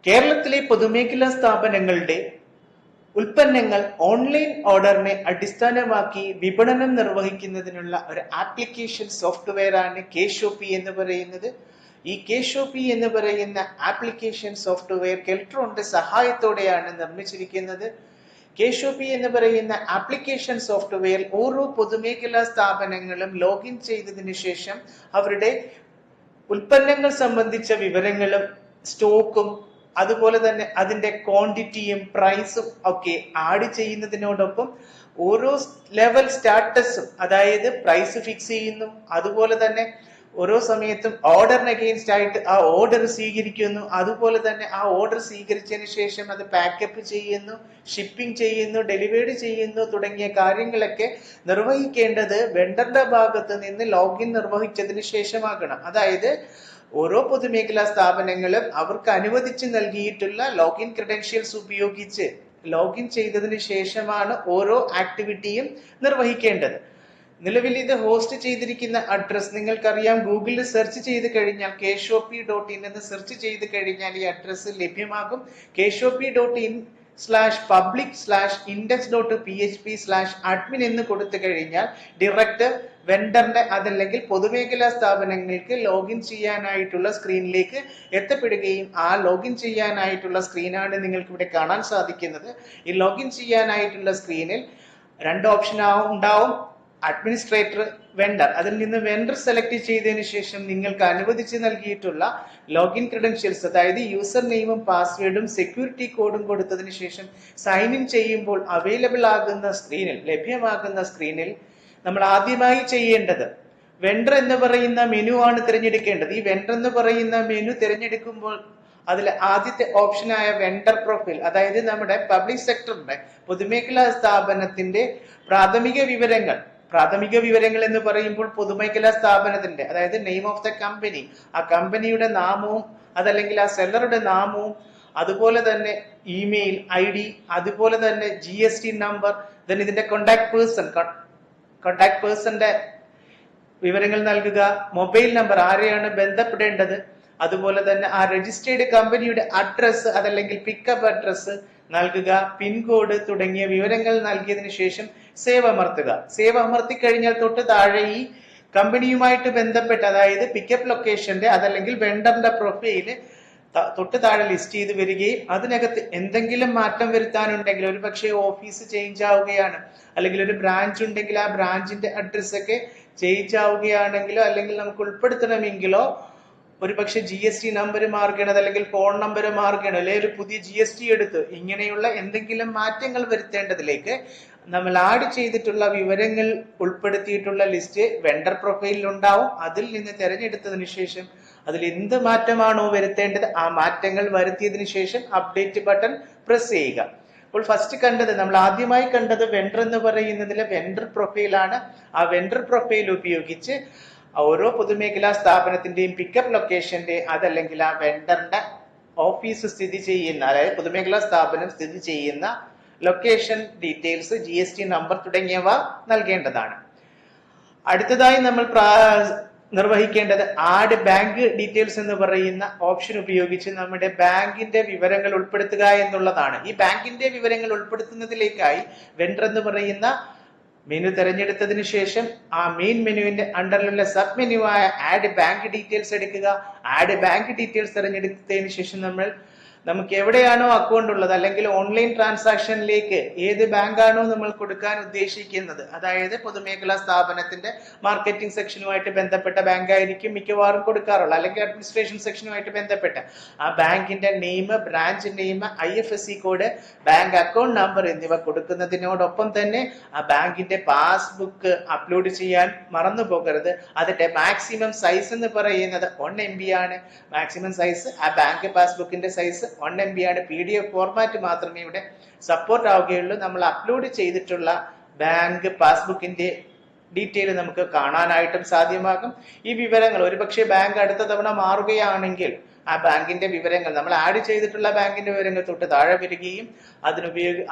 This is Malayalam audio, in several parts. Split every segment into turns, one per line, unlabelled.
കേരളത്തിലെ പൊതുമേഖലാ സ്ഥാപനങ്ങളുടെ ഉൽപ്പന്നങ്ങൾ ഓൺലൈൻ ഓർഡറിനെ അടിസ്ഥാനമാക്കി വിപണനം നിർവഹിക്കുന്നതിനുള്ള ഒരു ആപ്ലിക്കേഷൻ സോഫ്റ്റ്വെയർ ആണ് കെ-ഷോപ്പി എന്ന് പറയുന്നത്. ഈ കെ-ഷോപ്പി എന്ന് പറയുന്ന ആപ്ലിക്കേഷൻ സോഫ്റ്റ്വെയർ കെൽട്രോണിന്റെ സഹായത്തോടെയാണ് നിർമ്മിച്ചിരിക്കുന്നത്. കെ-ഷോപ്പി എന്ന് പറയുന്ന ആപ്ലിക്കേഷൻ സോഫ്റ്റ്വെയർ ഓരോ പൊതുമേഖലാ സ്ഥാപനങ്ങളും ലോഗിൻ ചെയ്തതിനു ശേഷം അവരുടെ ഉൽപ്പന്നങ്ങൾ സംബന്ധിച്ച വിവരങ്ങളും സ്റ്റോക്കും അതുപോലെ തന്നെ അതിന്റെ ക്വാണ്ടിറ്റിയും പ്രൈസും ഒക്കെ ആഡ് ചെയ്യുന്നതിനോടൊപ്പം ഓരോ ലെവൽ സ്റ്റാറ്റസും, അതായത് പ്രൈസ് ഫിക്സ് ചെയ്യുന്നു, അതുപോലെ തന്നെ ഓരോ സമയത്തും ഓർഡറിന് അഗെയിൻസ്റ്റ് ആയിട്ട് ആ ഓർഡർ സ്വീകരിക്കുന്നു, അതുപോലെ തന്നെ ആ ഓർഡർ സ്വീകരിച്ചതിന് ശേഷം അത് പാക്കപ്പ് ചെയ്യുന്നു, ഷിപ്പിംഗ് ചെയ്യുന്നു, ഡെലിവറി ചെയ്യുന്നു തുടങ്ങിയ കാര്യങ്ങളൊക്കെ നിർവഹിക്കേണ്ടത് വെണ്ടറുടെ ഭാഗത്ത് നിന്ന് ലോഗിൻ നിർവഹിച്ചതിന് ശേഷമാകണം. അതായത് ഓരോ പൊതുമേഖലാ സ്ഥാപനങ്ങളും അവർക്ക് അനുവദിച്ച് നൽകിയിട്ടുള്ള ലോഗിൻ ക്രെഡൻഷ്യൽസ് ഉപയോഗിച്ച് ലോഗിൻ ചെയ്തതിന് ശേഷമാണ് ഓരോ ആക്ടിവിറ്റിയും നിർവഹിക്കേണ്ടത്. നിലവിൽ ഇത് ഹോസ്റ്റ് ചെയ്തിരിക്കുന്ന അഡ്രസ് നിങ്ങൾക്കറിയാം. ഗൂഗിളിൽ സെർച്ച് ചെയ്ത് കഴിഞ്ഞാൽ kshopee.in എന്ന് സെർച്ച് ചെയ്ത് കഴിഞ്ഞാൽ ഈ അഡ്രസ് ലഭ്യമാകും. kshopee.in/public/index.php/admin എന്ന് കൊടുത്തു കഴിഞ്ഞാൽ ഡയറക്റ്റ് വെണ്ടറിന്റെ അതല്ലെങ്കിൽ പൊതുമേഖലാ സ്ഥാപനങ്ങൾക്ക് ലോഗിൻ ചെയ്യാനായിട്ടുള്ള സ്ക്രീനിലേക്ക് എത്തപ്പെടുകയും ആ ലോഗിൻ ചെയ്യാനായിട്ടുള്ള സ്ക്രീനാണ് നിങ്ങൾക്ക് ഇവിടെ കാണാൻ സാധിക്കുന്നത്. ഈ ലോഗിൻ ചെയ്യാനായിട്ടുള്ള സ്ക്രീനിൽ രണ്ട് ഓപ്ഷൻ ഉണ്ടാവും: അഡ്മിനിസ്ട്രേറ്റർ, വെണ്ടർ. അതിൽ നിന്ന് വെണ്ടർ സെലക്ട് ചെയ്തതിനു ശേഷം നിങ്ങൾക്ക് അനുവദിച്ച് നൽകിയിട്ടുള്ള ലോഗിൻ ക്രെഡൻഷ്യൽസ്, അതായത് യൂസർ നെയിമും പാസ്വേഡും സെക്യൂരിറ്റി കോഡും കൊടുത്തതിന് ശേഷം സൈൻ ഇൻ ചെയ്യുമ്പോൾ അവൈലബിൾ ആകുന്ന സ്ക്രീനിൽ, ലഭ്യമാകുന്ന സ്ക്രീനിൽ നമ്മൾ ആദ്യമായി ചെയ്യേണ്ടത് വെണ്ടർ എന്ന് പറയുന്ന മെനു ആണ് തിരഞ്ഞെടുക്കേണ്ടത്. ഈ വെണ്ടർ എന്ന് പറയുന്ന മെനു തിരഞ്ഞെടുക്കുമ്പോൾ അതിൽ ആദ്യത്തെ ഓപ്ഷനായ വെണ്ടർ പ്രൊഫൈൽ, അതായത് നമ്മുടെ പബ്ലിക് സെക്ടറിന്റെ പൊതുമേഖലാ സ്ഥാപനത്തിന്റെ പ്രാഥമിക വിവരങ്ങൾ എന്ന് പറയുമ്പോൾ പൊതുമേഖലാ സ്ഥാപനത്തിന്റെ, അതായത് നെയിം ഓഫ് ദ കമ്പനി, ആ കമ്പനിയുടെ നാമവും അതല്ലെങ്കിൽ ആ സെല്ലറുടെ നാമവും, അതുപോലെ തന്നെ ഇമെയിൽ ID, അതുപോലെ തന്നെ GST നമ്പർ, then ഇതിന്റെ കോണ്ടാക്ട് പേഴ്സന്റെ വിവരങ്ങൾ നൽകുക, മൊബൈൽ നമ്പർ, ആരെയാണ് ബന്ധപ്പെടേണ്ടത്, അതുപോലെ തന്നെ ആ രജിസ്റ്റേർഡ് കമ്പനിയുടെ അഡ്രസ് അതല്ലെങ്കിൽ പിക്കപ്പ് അഡ്രസ് നൽകുക, പിൻകോഡ് തുടങ്ങിയ വിവരങ്ങൾ നൽകിയതിനു ശേഷം സേവ് അമർത്തുക. സേവ് അമർത്തി കഴിഞ്ഞാൽ തൊട്ട് താഴെ ഈ കമ്പനിയുമായിട്ട് ബന്ധപ്പെട്ട, അതായത് പിക്കപ്പ് ലൊക്കേഷന്റെ അതല്ലെങ്കിൽ വെണ്ടറിന്റെ പ്രൊഫൈല് തൊട്ട് താഴെ ലിസ്റ്റ് ചെയ്ത് വരികയും അതിനകത്ത് എന്തെങ്കിലും മാറ്റം വരുത്താനുണ്ടെങ്കിൽ, ഒരു പക്ഷേ ഓഫീസ് ചേഞ്ച് ആവുകയാണ് അല്ലെങ്കിൽ ഒരു ബ്രാഞ്ച് ഉണ്ടെങ്കിൽ ആ ബ്രാഞ്ചിന്റെ അഡ്രസ് ഒക്കെ ചേഞ്ച് ആവുകയാണെങ്കിലോ അല്ലെങ്കിൽ നമുക്ക് ഉൾപ്പെടുത്തണമെങ്കിലോ, ഒരു പക്ഷെ GST നമ്പർ മാറുകയാണ് അല്ലെങ്കിൽ ഫോൺ നമ്പർ മാറുകയാണ് അല്ലെങ്കിൽ ഒരു പുതിയ GST എടുത്തു, ഇങ്ങനെയുള്ള എന്തെങ്കിലും മാറ്റങ്ങൾ വരുത്തേണ്ടതിലേക്ക് നമ്മൾ ആഡ് ചെയ്തിട്ടുള്ള വിവരങ്ങൾ ഉൾപ്പെടുത്തിയിട്ടുള്ള ലിസ്റ്റ് വെണ്ടർ പ്രൊഫൈലിൽ ഉണ്ടാവും. അതിൽ നിന്ന് തിരഞ്ഞെടുത്തതിന് ശേഷം അതിൽ എന്ത് മാറ്റമാണോ വരുത്തേണ്ടത് ആ മാറ്റങ്ങൾ വരുത്തിയതിനു ശേഷം അപ്ഡേറ്റ് ബട്ടൺ പ്രസ് ചെയ്യുക. അപ്പോൾ ഫസ്റ്റ് കണ്ടത്, നമ്മൾ ആദ്യമായി കണ്ടത് വെണ്ടർ എന്ന് പറയുന്നതിലെ വെണ്ടർ പ്രൊഫൈലാണ്. ആ വെണ്ടർ പ്രൊഫൈൽ ഉപയോഗിച്ച് ഓരോ പൊതുമേഖലാ സ്ഥാപനത്തിന്റെയും പിക്കപ്പ് ലൊക്കേഷന്റെ അതല്ലെങ്കിൽ ആ വെണ്ടറിന്റെ ഓഫീസ് സ്ഥിതി ചെയ്യുന്ന, അതായത് പൊതുമേഖലാ സ്ഥാപനം സ്ഥിതി ചെയ്യുന്ന ലൊക്കേഷൻ ഡീറ്റെയിൽസ്, GST നമ്പർ തുടങ്ങിയവ നൽകേണ്ടതാണ്. അടുത്തതായി നമ്മൾ നിർവഹിക്കേണ്ടത് ആഡ് ബാങ്ക് ഡീറ്റെയിൽസ് എന്ന് പറയുന്ന ഓപ്ഷൻ ഉപയോഗിച്ച് നമ്മുടെ ബാങ്കിന്റെ വിവരങ്ങൾ ഉൾപ്പെടുത്തുക എന്നുള്ളതാണ്. ഈ ബാങ്കിന്റെ വിവരങ്ങൾ ഉൾപ്പെടുത്തുന്നതിലേക്കായി വെണ്ടർ എന്ന് പറയുന്ന മെനു തിരഞ്ഞെടുത്തതിന് ശേഷം ആ മെയിൻ മെനുവിന്റെ അണ്ടറിലുള്ള സബ് മെനുവായ ആഡ് ബാങ്ക് ഡീറ്റെയിൽസ് എടുക്കുക. ആഡ് ബാങ്ക് ഡീറ്റെയിൽസ് തിരഞ്ഞെടുത്തതിന് ശേഷം നമുക്ക് എവിടെയാണോ അക്കൗണ്ട് ഉള്ളത് അല്ലെങ്കിൽ ഓൺലൈൻ ട്രാൻസാക്ഷനിലേക്ക് ഏത് ബാങ്കാണോ നമ്മൾ കൊടുക്കാൻ ഉദ്ദേശിക്കുന്നത്, അതായത് പൊതുമേഖലാ സ്ഥാപനത്തിന്റെ മാർക്കറ്റിംഗ് സെക്ഷനുമായിട്ട് ബന്ധപ്പെട്ട ബാങ്ക് ആയിരിക്കും മിക്കവാറും കൊടുക്കാറുള്ളത്, അല്ലെങ്കിൽ അഡ്മിനിസ്ട്രേഷൻ സെക്ഷനുമായിട്ട് ബന്ധപ്പെട്ട ആ ബാങ്കിന്റെ name, branch name, IFSC code, bank account number എന്നിവ കൊടുക്കുന്നതിനോടൊപ്പം തന്നെ ആ ബാങ്കിന്റെ പാസ്ബുക്ക് അപ്ലോഡ് ചെയ്യാൻ മറന്നു പോകരുത്. അതിന്റെ മാക്സിമം സൈസ് എന്ന് പറയുന്നത് 1 MB ആണ്. മാക്സിമം സൈസ് ആ ബാങ്ക് പാസ്ബുക്കിന്റെ സൈസ് 1 MB ആണ്. PDF ഫോർമാറ്റ് മാത്രമേ ഇവിടെ സപ്പോർട്ട് ആവുകയുള്ളൂ. നമ്മൾ അപ്ലോഡ് ചെയ്തിട്ടുള്ള ബാങ്ക് പാസ്ബുക്കിന്റെ ഡീറ്റെയിൽ നമുക്ക് കാണാനായിട്ടും സാധ്യമാകും. ഈ വിവരങ്ങൾ ഒരുപക്ഷെ ബാങ്ക് അടുത്ത തവണ മാറുകയാണെങ്കിൽ ആ ബാങ്കിന്റെ വിവരങ്ങൾ, നമ്മൾ ആഡ് ചെയ്തിട്ടുള്ള ബാങ്കിന്റെ വിവരങ്ങൾ തൊട്ട് താഴെ വരികയും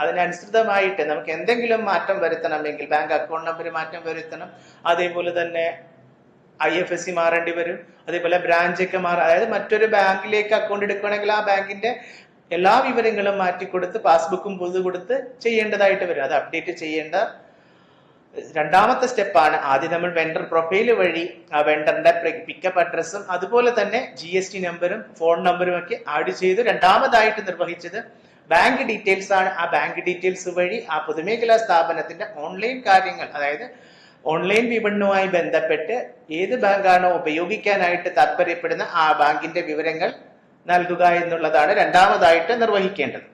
അതിനനുസൃതമായിട്ട് നമുക്ക് എന്തെങ്കിലും മാറ്റം വരുത്തണമെങ്കിൽ ബാങ്ക് അക്കൗണ്ട് നമ്പർ മാറ്റം വരുത്തണം, അതേപോലെ തന്നെ IFSC മാറേണ്ടി വരും. അതേപോലെ ബ്രാഞ്ചൊക്കെ അതായത് മറ്റൊരു ബാങ്കിലേക്ക് അക്കൗണ്ട് എടുക്കുകയാണെങ്കിൽ ആ ബാങ്കിന്റെ എല്ലാ വിവരങ്ങളും മാറ്റിക്കൊടുത്ത് പാസ്ബുക്കും പുതു കൊടുത്ത് ചെയ്യേണ്ടതായിട്ട് വരും. അത് അപ്ഡേറ്റ് ചെയ്യേണ്ട രണ്ടാമത്തെ സ്റ്റെപ്പാണ്. ആദ്യം നമ്മൾ വെണ്ടർ പ്രൊഫൈൽ വഴി ആ വെണ്ടറിന്റെ പിക്കപ്പ് അഡ്രസ്സും അതുപോലെ തന്നെ GST നമ്പറും ഫോൺ നമ്പറും ഒക്കെ ആഡ് ചെയ്ത് രണ്ടാമതായിട്ട് നിർവഹിച്ചത് ബാങ്ക് ഡീറ്റെയിൽസ് ആണ്. ആ ബാങ്ക് ഡീറ്റെയിൽസ് വഴി ആ പൊതുമേഖലാ സ്ഥാപനത്തിന്റെ ഓൺലൈൻ കാര്യങ്ങൾ, അതായത് ഓൺലൈൻ വിപണനവുമായി ബന്ധപ്പെട്ട് ഏത് ബാങ്കാണോ ഉപയോഗിക്കാനായിട്ട് താല്പര്യപ്പെടുന്ന ആ ബാങ്കിന്റെ വിവരങ്ങൾ നൽകുക എന്നുള്ളതാണ് രണ്ടാമതായിട്ട് നിർവഹിക്കേണ്ടത്.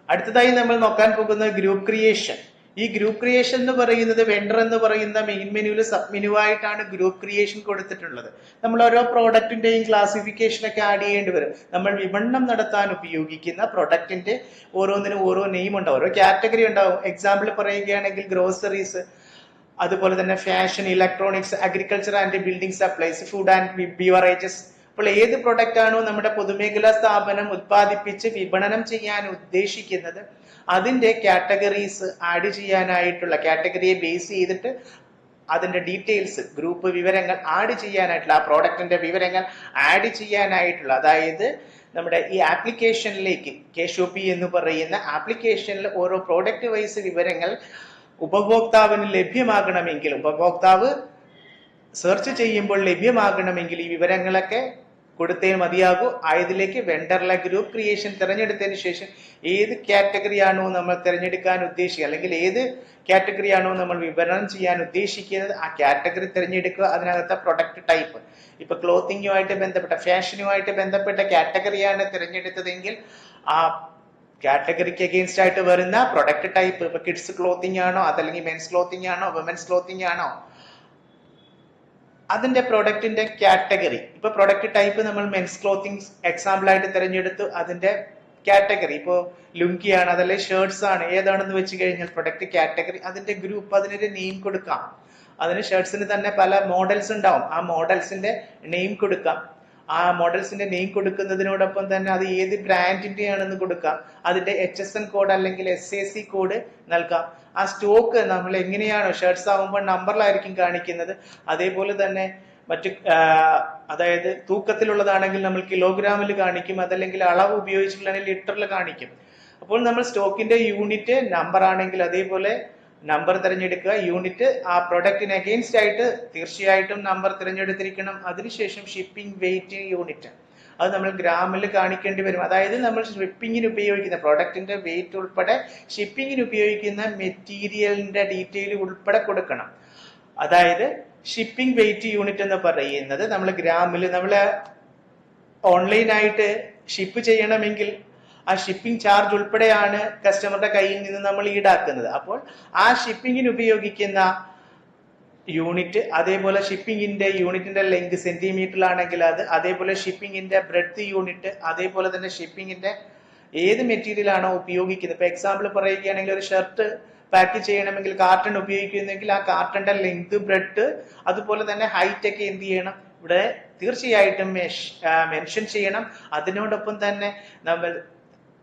അടുത്തതായി നമ്മൾ നോക്കാൻ പോകുന്നത് ഗ്രൂപ്പ് ക്രിയേഷൻ. ഈ ഗ്രൂപ്പ് ക്രിയേഷൻ എന്ന് പറയുന്നത് വെണ്ടർ എന്ന് പറയുന്ന മെയിൻ മെനുവിൽ സബ് മെനു ആയിട്ടാണ് ഗ്രൂപ്പ് ക്രിയേഷൻ കൊടുത്തിട്ടുള്ളത്. നമ്മൾ ഓരോ പ്രോഡക്റ്റിന്റെയും ക്ലാസിഫിക്കേഷൻ ഒക്കെ ആഡ് ചെയ്യേണ്ടി വരും. നമ്മൾ വിപണനം നടത്താൻ ഉപയോഗിക്കുന്ന പ്രൊഡക്റ്റിന്റെ ഓരോന്നിനും ഓരോ നെയിം ഉണ്ടാവും, ഓരോ കാറ്റഗറി ഉണ്ടാവും. എക്സാമ്പിൾ പറയുകയാണെങ്കിൽ ഗ്രോസറീസ്, അതുപോലെ തന്നെ fashion, electronics, agriculture and building supplies, food and beverages. അപ്പോൾ ഏത് പ്രൊഡക്റ്റ് ആണോ നമ്മുടെ പൊതുമേഖലാ സ്ഥാപനം ഉത്പാദിപ്പിച്ച് വിപണനം ചെയ്യാൻ ഉദ്ദേശിക്കുന്നത് അതിന്റെ കാറ്റഗറീസ് ആഡ് ചെയ്യാനായിട്ടുള്ള, കാറ്റഗറിയെ ബേസ് ചെയ്തിട്ട് അതിന്റെ ഡീറ്റെയിൽസ്, ഗ്രൂപ്പ് വിവരങ്ങൾ ആഡ് ചെയ്യാനായിട്ടുള്ള, ആ പ്രോഡക്റ്റിന്റെ വിവരങ്ങൾ ആഡ് ചെയ്യാനായിട്ടുള്ള, അതായത് നമ്മുടെ ഈ ആപ്ലിക്കേഷനിലേക്ക് KShopee എന്ന് പറയുന്ന ആപ്ലിക്കേഷനിൽ ഓരോ പ്രോഡക്റ്റ് വൈസ് വിവരങ്ങൾ ഉപഭോക്താവിന് ലഭ്യമാകണമെങ്കിൽ, ഉപഭോക്താവ് സെർച്ച് ചെയ്യുമ്പോൾ ലഭ്യമാകണമെങ്കിൽ ഈ വിവരങ്ങളൊക്കെ കൊടുത്തേ മതിയാകൂ. ആയതിലേക്ക് വെണ്ടറിലെ ഗ്രൂപ്പ് ക്രിയേഷൻ തിരഞ്ഞെടുത്തതിന് ശേഷം ഏത് കാറ്റഗറി ആണോ നമ്മൾ തിരഞ്ഞെടുക്കാൻ ഉദ്ദേശിക്കുക, അല്ലെങ്കിൽ ഏത് കാറ്റഗറി ആണോ നമ്മൾ വിപണനം ചെയ്യാൻ ഉദ്ദേശിക്കുന്നത് ആ കാറ്റഗറി തിരഞ്ഞെടുക്കുക. അതിനകത്തെ പ്രൊഡക്റ്റ് ടൈപ്പ്, ഇപ്പൊ ക്ലോത്തിങ്ങുമായിട്ട് ബന്ധപ്പെട്ട, ഫാഷനുമായിട്ട് ബന്ധപ്പെട്ട കാറ്റഗറിയാണ് തിരഞ്ഞെടുത്തതെങ്കിൽ ആ കാറ്റഗറിക്ക് അഗെയിൻസ്റ്റ് ആയിട്ട് വരുന്ന പ്രൊഡക്റ്റ് ടൈപ്പ്, ഇപ്പൊ കിഡ്സ് ക്ലോത്തിങ് ആണോ, അതല്ലെങ്കിൽ മെൻസ് ക്ലോത്തിങ് ആണോ, വുമൻസ് ക്ലോത്തിങ് ആണോ, അതിന്റെ പ്രൊഡക്റ്റിന്റെ കാറ്റഗറി. ഇപ്പൊ പ്രൊഡക്റ്റ് ടൈപ്പ് നമ്മൾ മെൻസ് ക്ലോത്തിങ് എക്സാമ്പിൾ ആയിട്ട് തിരഞ്ഞെടുത്തു. അതിന്റെ കാറ്റഗറി ഇപ്പോ ലുങ്കിയാണ്, അതല്ലേ ഷർട്ട്സ് ആണ്, ഏതാണെന്ന് വെച്ച് കഴിഞ്ഞാൽ പ്രൊഡക്റ്റ് കാറ്റഗറി, അതിന്റെ ഗ്രൂപ്പ്, അതിനൊരു നെയിം കൊടുക്കാം. അതിന് ഷർട്ട്സിന് തന്നെ പല മോഡൽസ് ഉണ്ടാവും, ആ മോഡൽസിന്റെ നെയിം കൊടുക്കാം. ആ മോഡൽസിന്റെ നെയിം കൊടുക്കുന്നതിനോടൊപ്പം തന്നെ അത് ഏത് ബ്രാൻഡിന്റെ ആണെന്ന് കൊടുക്കാം. അതിന്റെ HSN കോഡ് അല്ലെങ്കിൽ SAC കോഡ് നൽകാം. ആ സ്റ്റോക്ക് നമ്മൾ എങ്ങനെയാണോ, ഷർട്ട്സ് ആകുമ്പോൾ നമ്പറിലായിരിക്കും കാണിക്കുന്നത്, അതേപോലെ തന്നെ മറ്റു അതായത് തൂക്കത്തിലുള്ളതാണെങ്കിൽ നമ്മൾ കിലോഗ്രാമിൽ കാണിക്കും, അതല്ലെങ്കിൽ അളവ് ഉപയോഗിച്ചിട്ടുണ്ടെങ്കിൽ ലിറ്ററിൽ കാണിക്കും. അപ്പോൾ നമ്മൾ സ്റ്റോക്കിന്റെ യൂണിറ്റ് നമ്പർ ആണെങ്കിൽ അതേപോലെ നമ്പർ തിരഞ്ഞെടുക്കുക. യൂണിറ്റ് ആ പ്രൊഡക്റ്റിന് അഗെയിൻസ്റ്റ് ആയിട്ട് തീർച്ചയായിട്ടും നമ്പർ തിരഞ്ഞെടുത്തിരിക്കണം. അതിനുശേഷം ഷിപ്പിംഗ് വെയിറ്റ് യൂണിറ്റ്, അത് നമ്മൾ ഗ്രാമിൽ കാണിക്കേണ്ടി വരും. അതായത് നമ്മൾ ഷിപ്പിങ്ങിന് ഉപയോഗിക്കുന്ന പ്രൊഡക്റ്റിന്റെ വെയിറ്റ് ഉൾപ്പെടെ ഷിപ്പിങ്ങിന് ഉപയോഗിക്കുന്ന മെറ്റീരിയലിന്റെ ഡീറ്റെയിൽ ഉൾപ്പെടെ കൊടുക്കണം. അതായത് ഷിപ്പിംഗ് വെയിറ്റ് യൂണിറ്റ് എന്ന് പറയുന്നത് നമ്മൾ ഗ്രാമിൽ, നമ്മൾ ഓൺലൈനായിട്ട് ഷിപ്പ് ചെയ്യണമെങ്കിൽ ആ ഷിപ്പിംഗ് ചാർജ് ഉൾപ്പെടെയാണ് കസ്റ്റമറുടെ കയ്യിൽ നിന്ന് നമ്മൾ ഈടാക്കുന്നത്. അപ്പോൾ ആ ഷിപ്പിങ്ങിന് ഉപയോഗിക്കുന്ന യൂണിറ്റ്, അതേപോലെ ഷിപ്പിങ്ങിന്റെ യൂണിറ്റിന്റെ ലെങ്ത് സെന്റിമീറ്ററിലാണെങ്കിൽ അത്, അതേപോലെ ഷിപ്പിങ്ങിന്റെ ബ്രെഡ്ത്ത് യൂണിറ്റ്, അതേപോലെ തന്നെ ഷിപ്പിങ്ങിന്റെ ഏത് മെറ്റീരിയൽ ആണോ ഉപയോഗിക്കുന്നത്. ഇപ്പൊ എക്സാമ്പിൾ പറയുകയാണെങ്കിൽ ഒരു ഷർട്ട് പാക്ക് ചെയ്യണമെങ്കിൽ കാർട്ടൺ ഉപയോഗിക്കുന്നെങ്കിൽ ആ കാർട്ടന്റെ ലെങ്ത്, ബ്രെഡ്ത്ത്, അതുപോലെ തന്നെ ഹൈറ്റ് ഒക്കെ എന്ത് ചെയ്യണം, ഇവിടെ തീർച്ചയായിട്ടും മെൻഷൻ ചെയ്യണം. അതിനോടൊപ്പം തന്നെ നമ്മൾ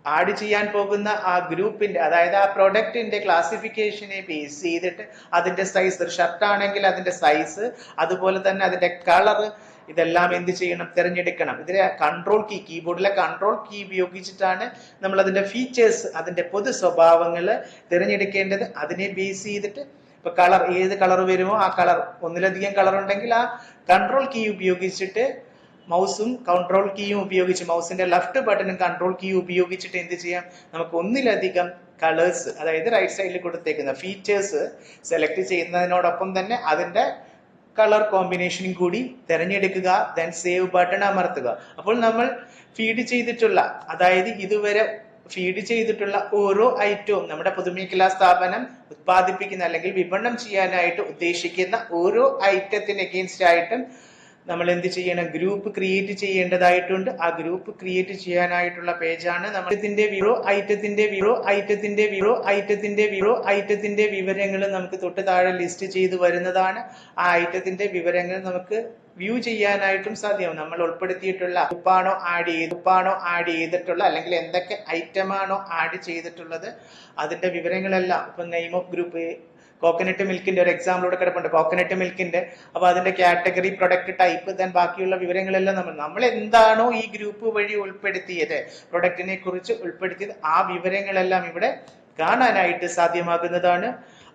ആഡ് ചെയ്യാൻ പോകുന്ന ആ ഗ്രൂപ്പിന്റെ, അതായത് ആ പ്രൊഡക്റ്റിന്റെ ക്ലാസിഫിക്കേഷനെ ബേസ് ചെയ്തിട്ട് അതിന്റെ സൈസ്, ഒരു ഷർട്ട് ആണെങ്കിൽ അതിന്റെ സൈസ്, അതുപോലെ തന്നെ അതിന്റെ കളർ, ഇതെല്ലാം എന്ത് ചെയ്യണം, തിരഞ്ഞെടുക്കണം. ഇതിലെ കൺട്രോൾ കീ, കീബോർഡിലെ കൺട്രോൾ കീ ഉപയോഗിച്ചിട്ടാണ് നമ്മൾ അതിന്റെ ഫീച്ചേഴ്സ്, അതിന്റെ പൊതു സ്വഭാവങ്ങൾ തിരഞ്ഞെടുക്കേണ്ടത്. അതിനെ ബേസ് ചെയ്തിട്ട് ഇപ്പൊ കളർ, ഏത് കളർ വരുമോ ആ കളർ, ഒന്നിലധികം കളർ ഉണ്ടെങ്കിൽ ആ കൺട്രോൾ കീ ഉപയോഗിച്ചിട്ട്, മൗസും കൺട്രോൾ കീയും ഉപയോഗിച്ച്, മൗസിന്റെ ലെഫ്റ്റ് ബട്ടണും കൺട്രോൾ കീയും ഉപയോഗിച്ചിട്ട് എന്ത് ചെയ്യാം, നമുക്ക് ഒന്നിലധികം കളേഴ്സ്, അതായത് റൈറ്റ് സൈഡിൽ കൊടുത്തേക്കുന്ന ഫീച്ചേഴ്സ് സെലക്ട് ചെയ്യുന്നതിനോടൊപ്പം തന്നെ അതിന്റെ കളർ കോമ്പിനേഷനും കൂടി തിരഞ്ഞെടുക്കുക. ദെൻ സേവ് ബട്ടൺ അമർത്തുക. അപ്പോൾ നമ്മൾ ഫീഡ് ചെയ്തിട്ടുള്ള, അതായത് ഇതുവരെ ഫീഡ് ചെയ്തിട്ടുള്ള ഓരോ ഐറ്റവും നമ്മുടെ പൊതുമേഖലാ സ്ഥാപനം ഉത്പാദിപ്പിക്കുന്ന അല്ലെങ്കിൽ വിപണനം ചെയ്യാനായിട്ട് ഉദ്ദേശിക്കുന്ന ഓരോ ഐറ്റത്തിന് അഗെയിൻസ്റ്റ് ആയിട്ടും നമ്മൾ എന്ത് ചെയ്യണം, ഗ്രൂപ്പ് ക്രിയേറ്റ് ചെയ്യേണ്ടതായിട്ടുണ്ട്. ആ ഗ്രൂപ്പ് ക്രിയേറ്റ് ചെയ്യാനായിട്ടുള്ള പേജാണ് നമ്മൾ ഐറ്റത്തിന്റെ വിവരങ്ങൾ നമുക്ക് തൊട്ട് താഴെ ലിസ്റ്റ് ചെയ്ത് വരുന്നതാണ്. ആ ഐറ്റത്തിന്റെ വിവരങ്ങൾ നമുക്ക് വ്യൂ ചെയ്യാനായിട്ടും സാധ്യമാവും. നമ്മൾ ഉൾപ്പെടുത്തിയിട്ടുള്ള ഗ്രൂപ്പാണോ ആഡ് ചെയ്തിട്ടുള്ള, അല്ലെങ്കിൽ എന്തൊക്കെ ഐറ്റമാണോ ആഡ് ചെയ്തിട്ടുള്ളത് അതിന്റെ വിവരങ്ങളെല്ലാം, ഇപ്പൊ നെയിം ഓഫ് ഗ്രൂപ്പ്, കോക്കനട്ട് മിൽക്കിന്റെ ഒരു എക്സാമ്പിൾ ഇവിടെ കിടപ്പുണ്ട്, കോക്കനട്ട് മിൽക്കിന്റെ. അപ്പൊ അതിന്റെ കാറ്റഗറി, പ്രൊഡക്റ്റ് ടൈപ്പ്, ദെൻ ബാക്കിയുള്ള വിവരങ്ങളെല്ലാം നമ്മൾ എന്താണോ ഈ ഗ്രൂപ്പ് വഴി ഉൾപ്പെടുത്തിയത്, പ്രൊഡക്റ്റിനെ കുറിച്ച് ഉൾപ്പെടുത്തിയത്, ആ വിവരങ്ങളെല്ലാം ഇവിടെ കാണാനായിട്ട് സാധ്യമാകുന്നതാണ്.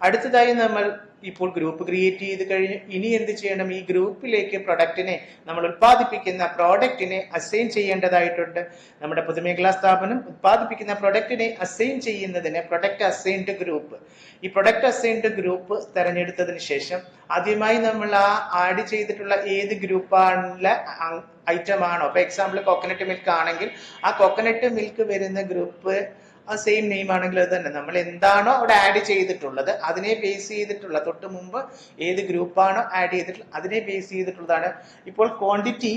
അടുത്തതായി നമ്മൾ ഇപ്പോൾ ഗ്രൂപ്പ് ക്രിയേറ്റ് ചെയ്ത് കഴിഞ്ഞ് ഇനി എന്ത് ചെയ്യണം? ഈ ഗ്രൂപ്പിലേക്ക് പ്രൊഡക്റ്റിനെ, നമ്മൾ ഉത്പാദിപ്പിക്കുന്ന പ്രോഡക്റ്റിനെ അസൈൻ ചെയ്യേണ്ടതായിട്ടുണ്ട്. നമ്മുടെ പൊതുമേഖലാ സ്ഥാപനം ഉത്പാദിപ്പിക്കുന്ന പ്രൊഡക്റ്റിനെ അസൈൻ ചെയ്യുന്നതിന് പ്രൊഡക്റ്റ് അസൈൻഡ് ഗ്രൂപ്പ്, ഈ പ്രൊഡക്റ്റ് അസൈൻഡ് ഗ്രൂപ്പ് തെരഞ്ഞെടുത്തതിന് ശേഷം ആദ്യമായി നമ്മൾ ആ ആഡ് ചെയ്തിട്ടുള്ള ഏത് ഗ്രൂപ്പാണുള്ള ഐറ്റം ആണോ, ഇപ്പൊ എക്സാമ്പിൾ കോക്കനട്ട് മിൽക്ക് ആണെങ്കിൽ ആ കോക്കനട്ട് മിൽക്ക് വരുന്ന ഗ്രൂപ്പ് ആ സെയിം നെയിം ആണെങ്കിൽ അത് തന്നെ നമ്മൾ എന്താണോ അവിടെ ആഡ് ചെയ്തിട്ടുള്ളത് അതിനെ ബേസ് ചെയ്തിട്ടുള്ള, തൊട്ട് മുമ്പ് ഏത് ഗ്രൂപ്പാണോ ആഡ് ചെയ്തിട്ടുള്ളത് അതിനെ ബേസ് ചെയ്തിട്ടുള്ളതാണ്. ഇപ്പോൾ ക്വാണ്ടിറ്റി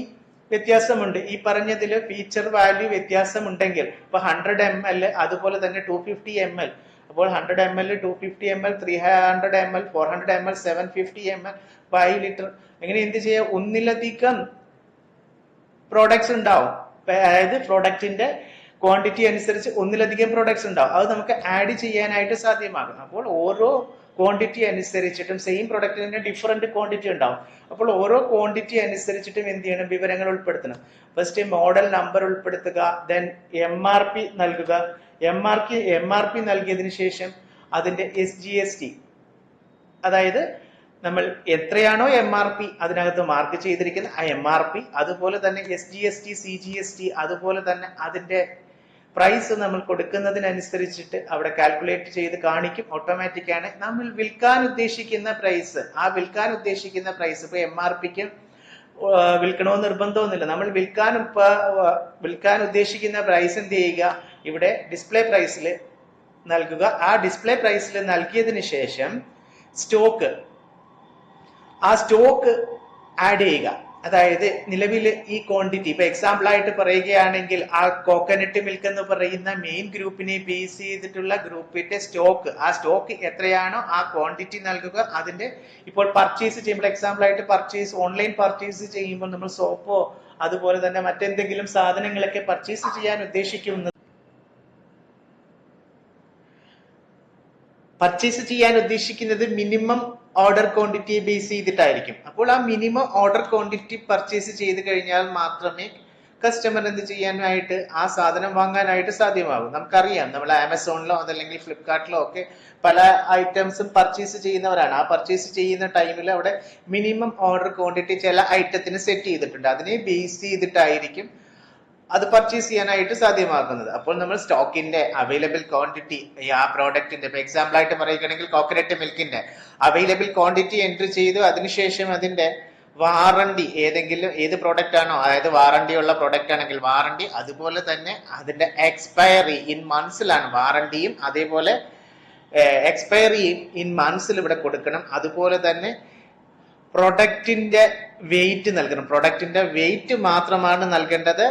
വ്യത്യാസമുണ്ട്, ഈ പറഞ്ഞതിൽ ഫീച്ചർ വാല്യൂ വ്യത്യാസമുണ്ടെങ്കിൽ ഇപ്പൊ 100 ml അതുപോലെ തന്നെ 250 ml, അപ്പോൾ 100 ml 250 ml 300 ml 400 ml 750 ml 5 litre, അങ്ങനെ എന്ത് ചെയ്യാം? ഒന്നിലധികം പ്രോഡക്ട്സ് ഉണ്ടാവും. അതായത് പ്രോഡക്റ്റിന്റെ ക്വാണ്ടിറ്റി അനുസരിച്ച് ഒന്നിലധികം പ്രോഡക്ട്സ് ഉണ്ടാവും. അത് നമുക്ക് ആഡ് ചെയ്യാനായിട്ട് സാധ്യമാകും. അപ്പോൾ ഓരോ ക്വാണ്ടിറ്റി അനുസരിച്ചിട്ടും സെയിം പ്രൊഡക്റ്റിന് ഡിഫറെന്റ് ക്വാണ്ടിറ്റി ഉണ്ടാവും. അപ്പോൾ ഓരോ ക്വാണ്ടിറ്റി അനുസരിച്ചിട്ടും എന്ത് ചെയ്യണം? വിവരങ്ങൾ ഉൾപ്പെടുത്തണം. ഫസ്റ്റ് മോഡൽ നമ്പർ ഉൾപ്പെടുത്തുക, ദെൻ MRP നൽകുക. MRP നൽകിയതിനു ശേഷം അതിന്റെ SGST, അതായത് നമ്മൾ എത്രയാണോ MRP അതിനകത്ത് മാർക്ക് ചെയ്തിരിക്കുന്ന ആ MRP, അതുപോലെ തന്നെ SGST, CGST, അതുപോലെ തന്നെ അതിന്റെ പ്രൈസ് നമ്മൾ കൊടുക്കുന്നതിനനുസരിച്ചിട്ട് അവിടെ കാൽക്കുലേറ്റ് ചെയ്ത് കാണിക്കും. ഓട്ടോമാറ്റിക് ആണ്. നമ്മൾ വിൽക്കാൻ ഉദ്ദേശിക്കുന്ന പ്രൈസ്, ആ വിൽക്കാൻ ഉദ്ദേശിക്കുന്ന പ്രൈസ് ഇപ്പൊ MRPക്ക് വിൽക്കണമെന്ന് നിർബന്ധമൊന്നുമില്ല. നമ്മൾ വിൽക്കാൻ ഉദ്ദേശിക്കുന്ന പ്രൈസ് എന്ത് ചെയ്യുക? ഇവിടെ ഡിസ്പ്ലേ പ്രൈസിൽ നൽകുക. ആ ഡിസ്പ്ലേ പ്രൈസിൽ നൽകിയതിന് ശേഷം ആ സ്റ്റോക്ക് ആഡ് ചെയ്യുക. അതായത് നിലവിൽ ഈ ക്വാണ്ടിറ്റി, ഇപ്പൊ എക്സാമ്പിൾ ആയിട്ട് പറയുകയാണെങ്കിൽ ആ കോക്കനട്ട് മിൽക്ക് എന്ന് പറയുന്ന മെയിൻ ഗ്രൂപ്പിനെ ബേസ് ചെയ്തിട്ടുള്ള ഗ്രൂപ്പിന്റെ സ്റ്റോക്ക്, ആ സ്റ്റോക്ക് എത്രയാണോ ആ ക്വാണ്ടിറ്റി നൽകുക. അതിന്റെ ഇപ്പോൾ പർച്ചേസ് ചെയ്യുമ്പോൾ, എക്സാമ്പിൾ ആയിട്ട് ഓൺലൈൻ പർച്ചേസ് ചെയ്യുമ്പോൾ നമ്മൾ സോപ്പോ അതുപോലെ തന്നെ മറ്റെന്തെങ്കിലും സാധനങ്ങളൊക്കെ പർച്ചേസ് ചെയ്യാൻ ഉദ്ദേശിക്കുന്നത് മിനിമം ഓർഡർ ക്വാണ്ടിറ്റിയെ ബേസ് ചെയ്തിട്ടായിരിക്കും. അപ്പോൾ ആ മിനിമം ഓർഡർ ക്വാണ്ടിറ്റി പർച്ചേസ് ചെയ്ത് കഴിഞ്ഞാൽ മാത്രമേ കസ്റ്റമർ എന്ത് ചെയ്യാനായിട്ട് ആ സാധനം വാങ്ങാനായിട്ട് സാധ്യമാകും. നമുക്കറിയാം, നമ്മൾ ആമസോണിലോ അതല്ലെങ്കിൽ ഫ്ലിപ്കാർട്ടിലോ ഒക്കെ പല ഐറ്റംസും പർച്ചേസ് ചെയ്യുന്നവരാണ്. ആ പർച്ചേസ് ചെയ്യുന്ന ടൈമിൽ അവിടെ മിനിമം ഓർഡർ ക്വാണ്ടിറ്റി ചില ഐറ്റത്തിന് സെറ്റ് ചെയ്തിട്ടുണ്ട്. അതിനെ ബേസ് ചെയ്തിട്ടായിരിക്കും അത് പർച്ചേസ് ചെയ്യാനായിട്ട് സാധ്യമാക്കുന്നത്. അപ്പോൾ നമ്മൾ സ്റ്റോക്കിന്റെ അവൈലബിൾ ക്വാണ്ടിറ്റി, ആ പ്രോഡക്റ്റിന്റെ, ഇപ്പൊ എക്സാമ്പിൾ ആയിട്ട് പറയുകയാണെങ്കിൽ കോക്കനട്ട് മിൽക്കിന്റെ അവൈലബിൾ ക്വാണ്ടിറ്റി എൻട്രി ചെയ്തു. അതിനുശേഷം അതിന്റെ വാറണ്ടി, ഏത് പ്രോഡക്റ്റ് ആണോ, അതായത് വാറണ്ടി ഉള്ള പ്രോഡക്റ്റ് ആണെങ്കിൽ വാറണ്ടി, അതുപോലെ തന്നെ അതിന്റെ എക്സ്പയറി ഇൻ മന്ത്സിലാണ് വാറണ്ടിയും, അതേപോലെ എക്സ്പയറി ഇൻ മന്ത്സിൽ ഇവിടെ കൊടുക്കണം. അതുപോലെ തന്നെ പ്രൊഡക്റ്റിന്റെ വെയിറ്റ് നൽകണം. പ്രൊഡക്റ്റിന്റെ വെയിറ്റ് മാത്രമാണ് നൽകേണ്ടത്,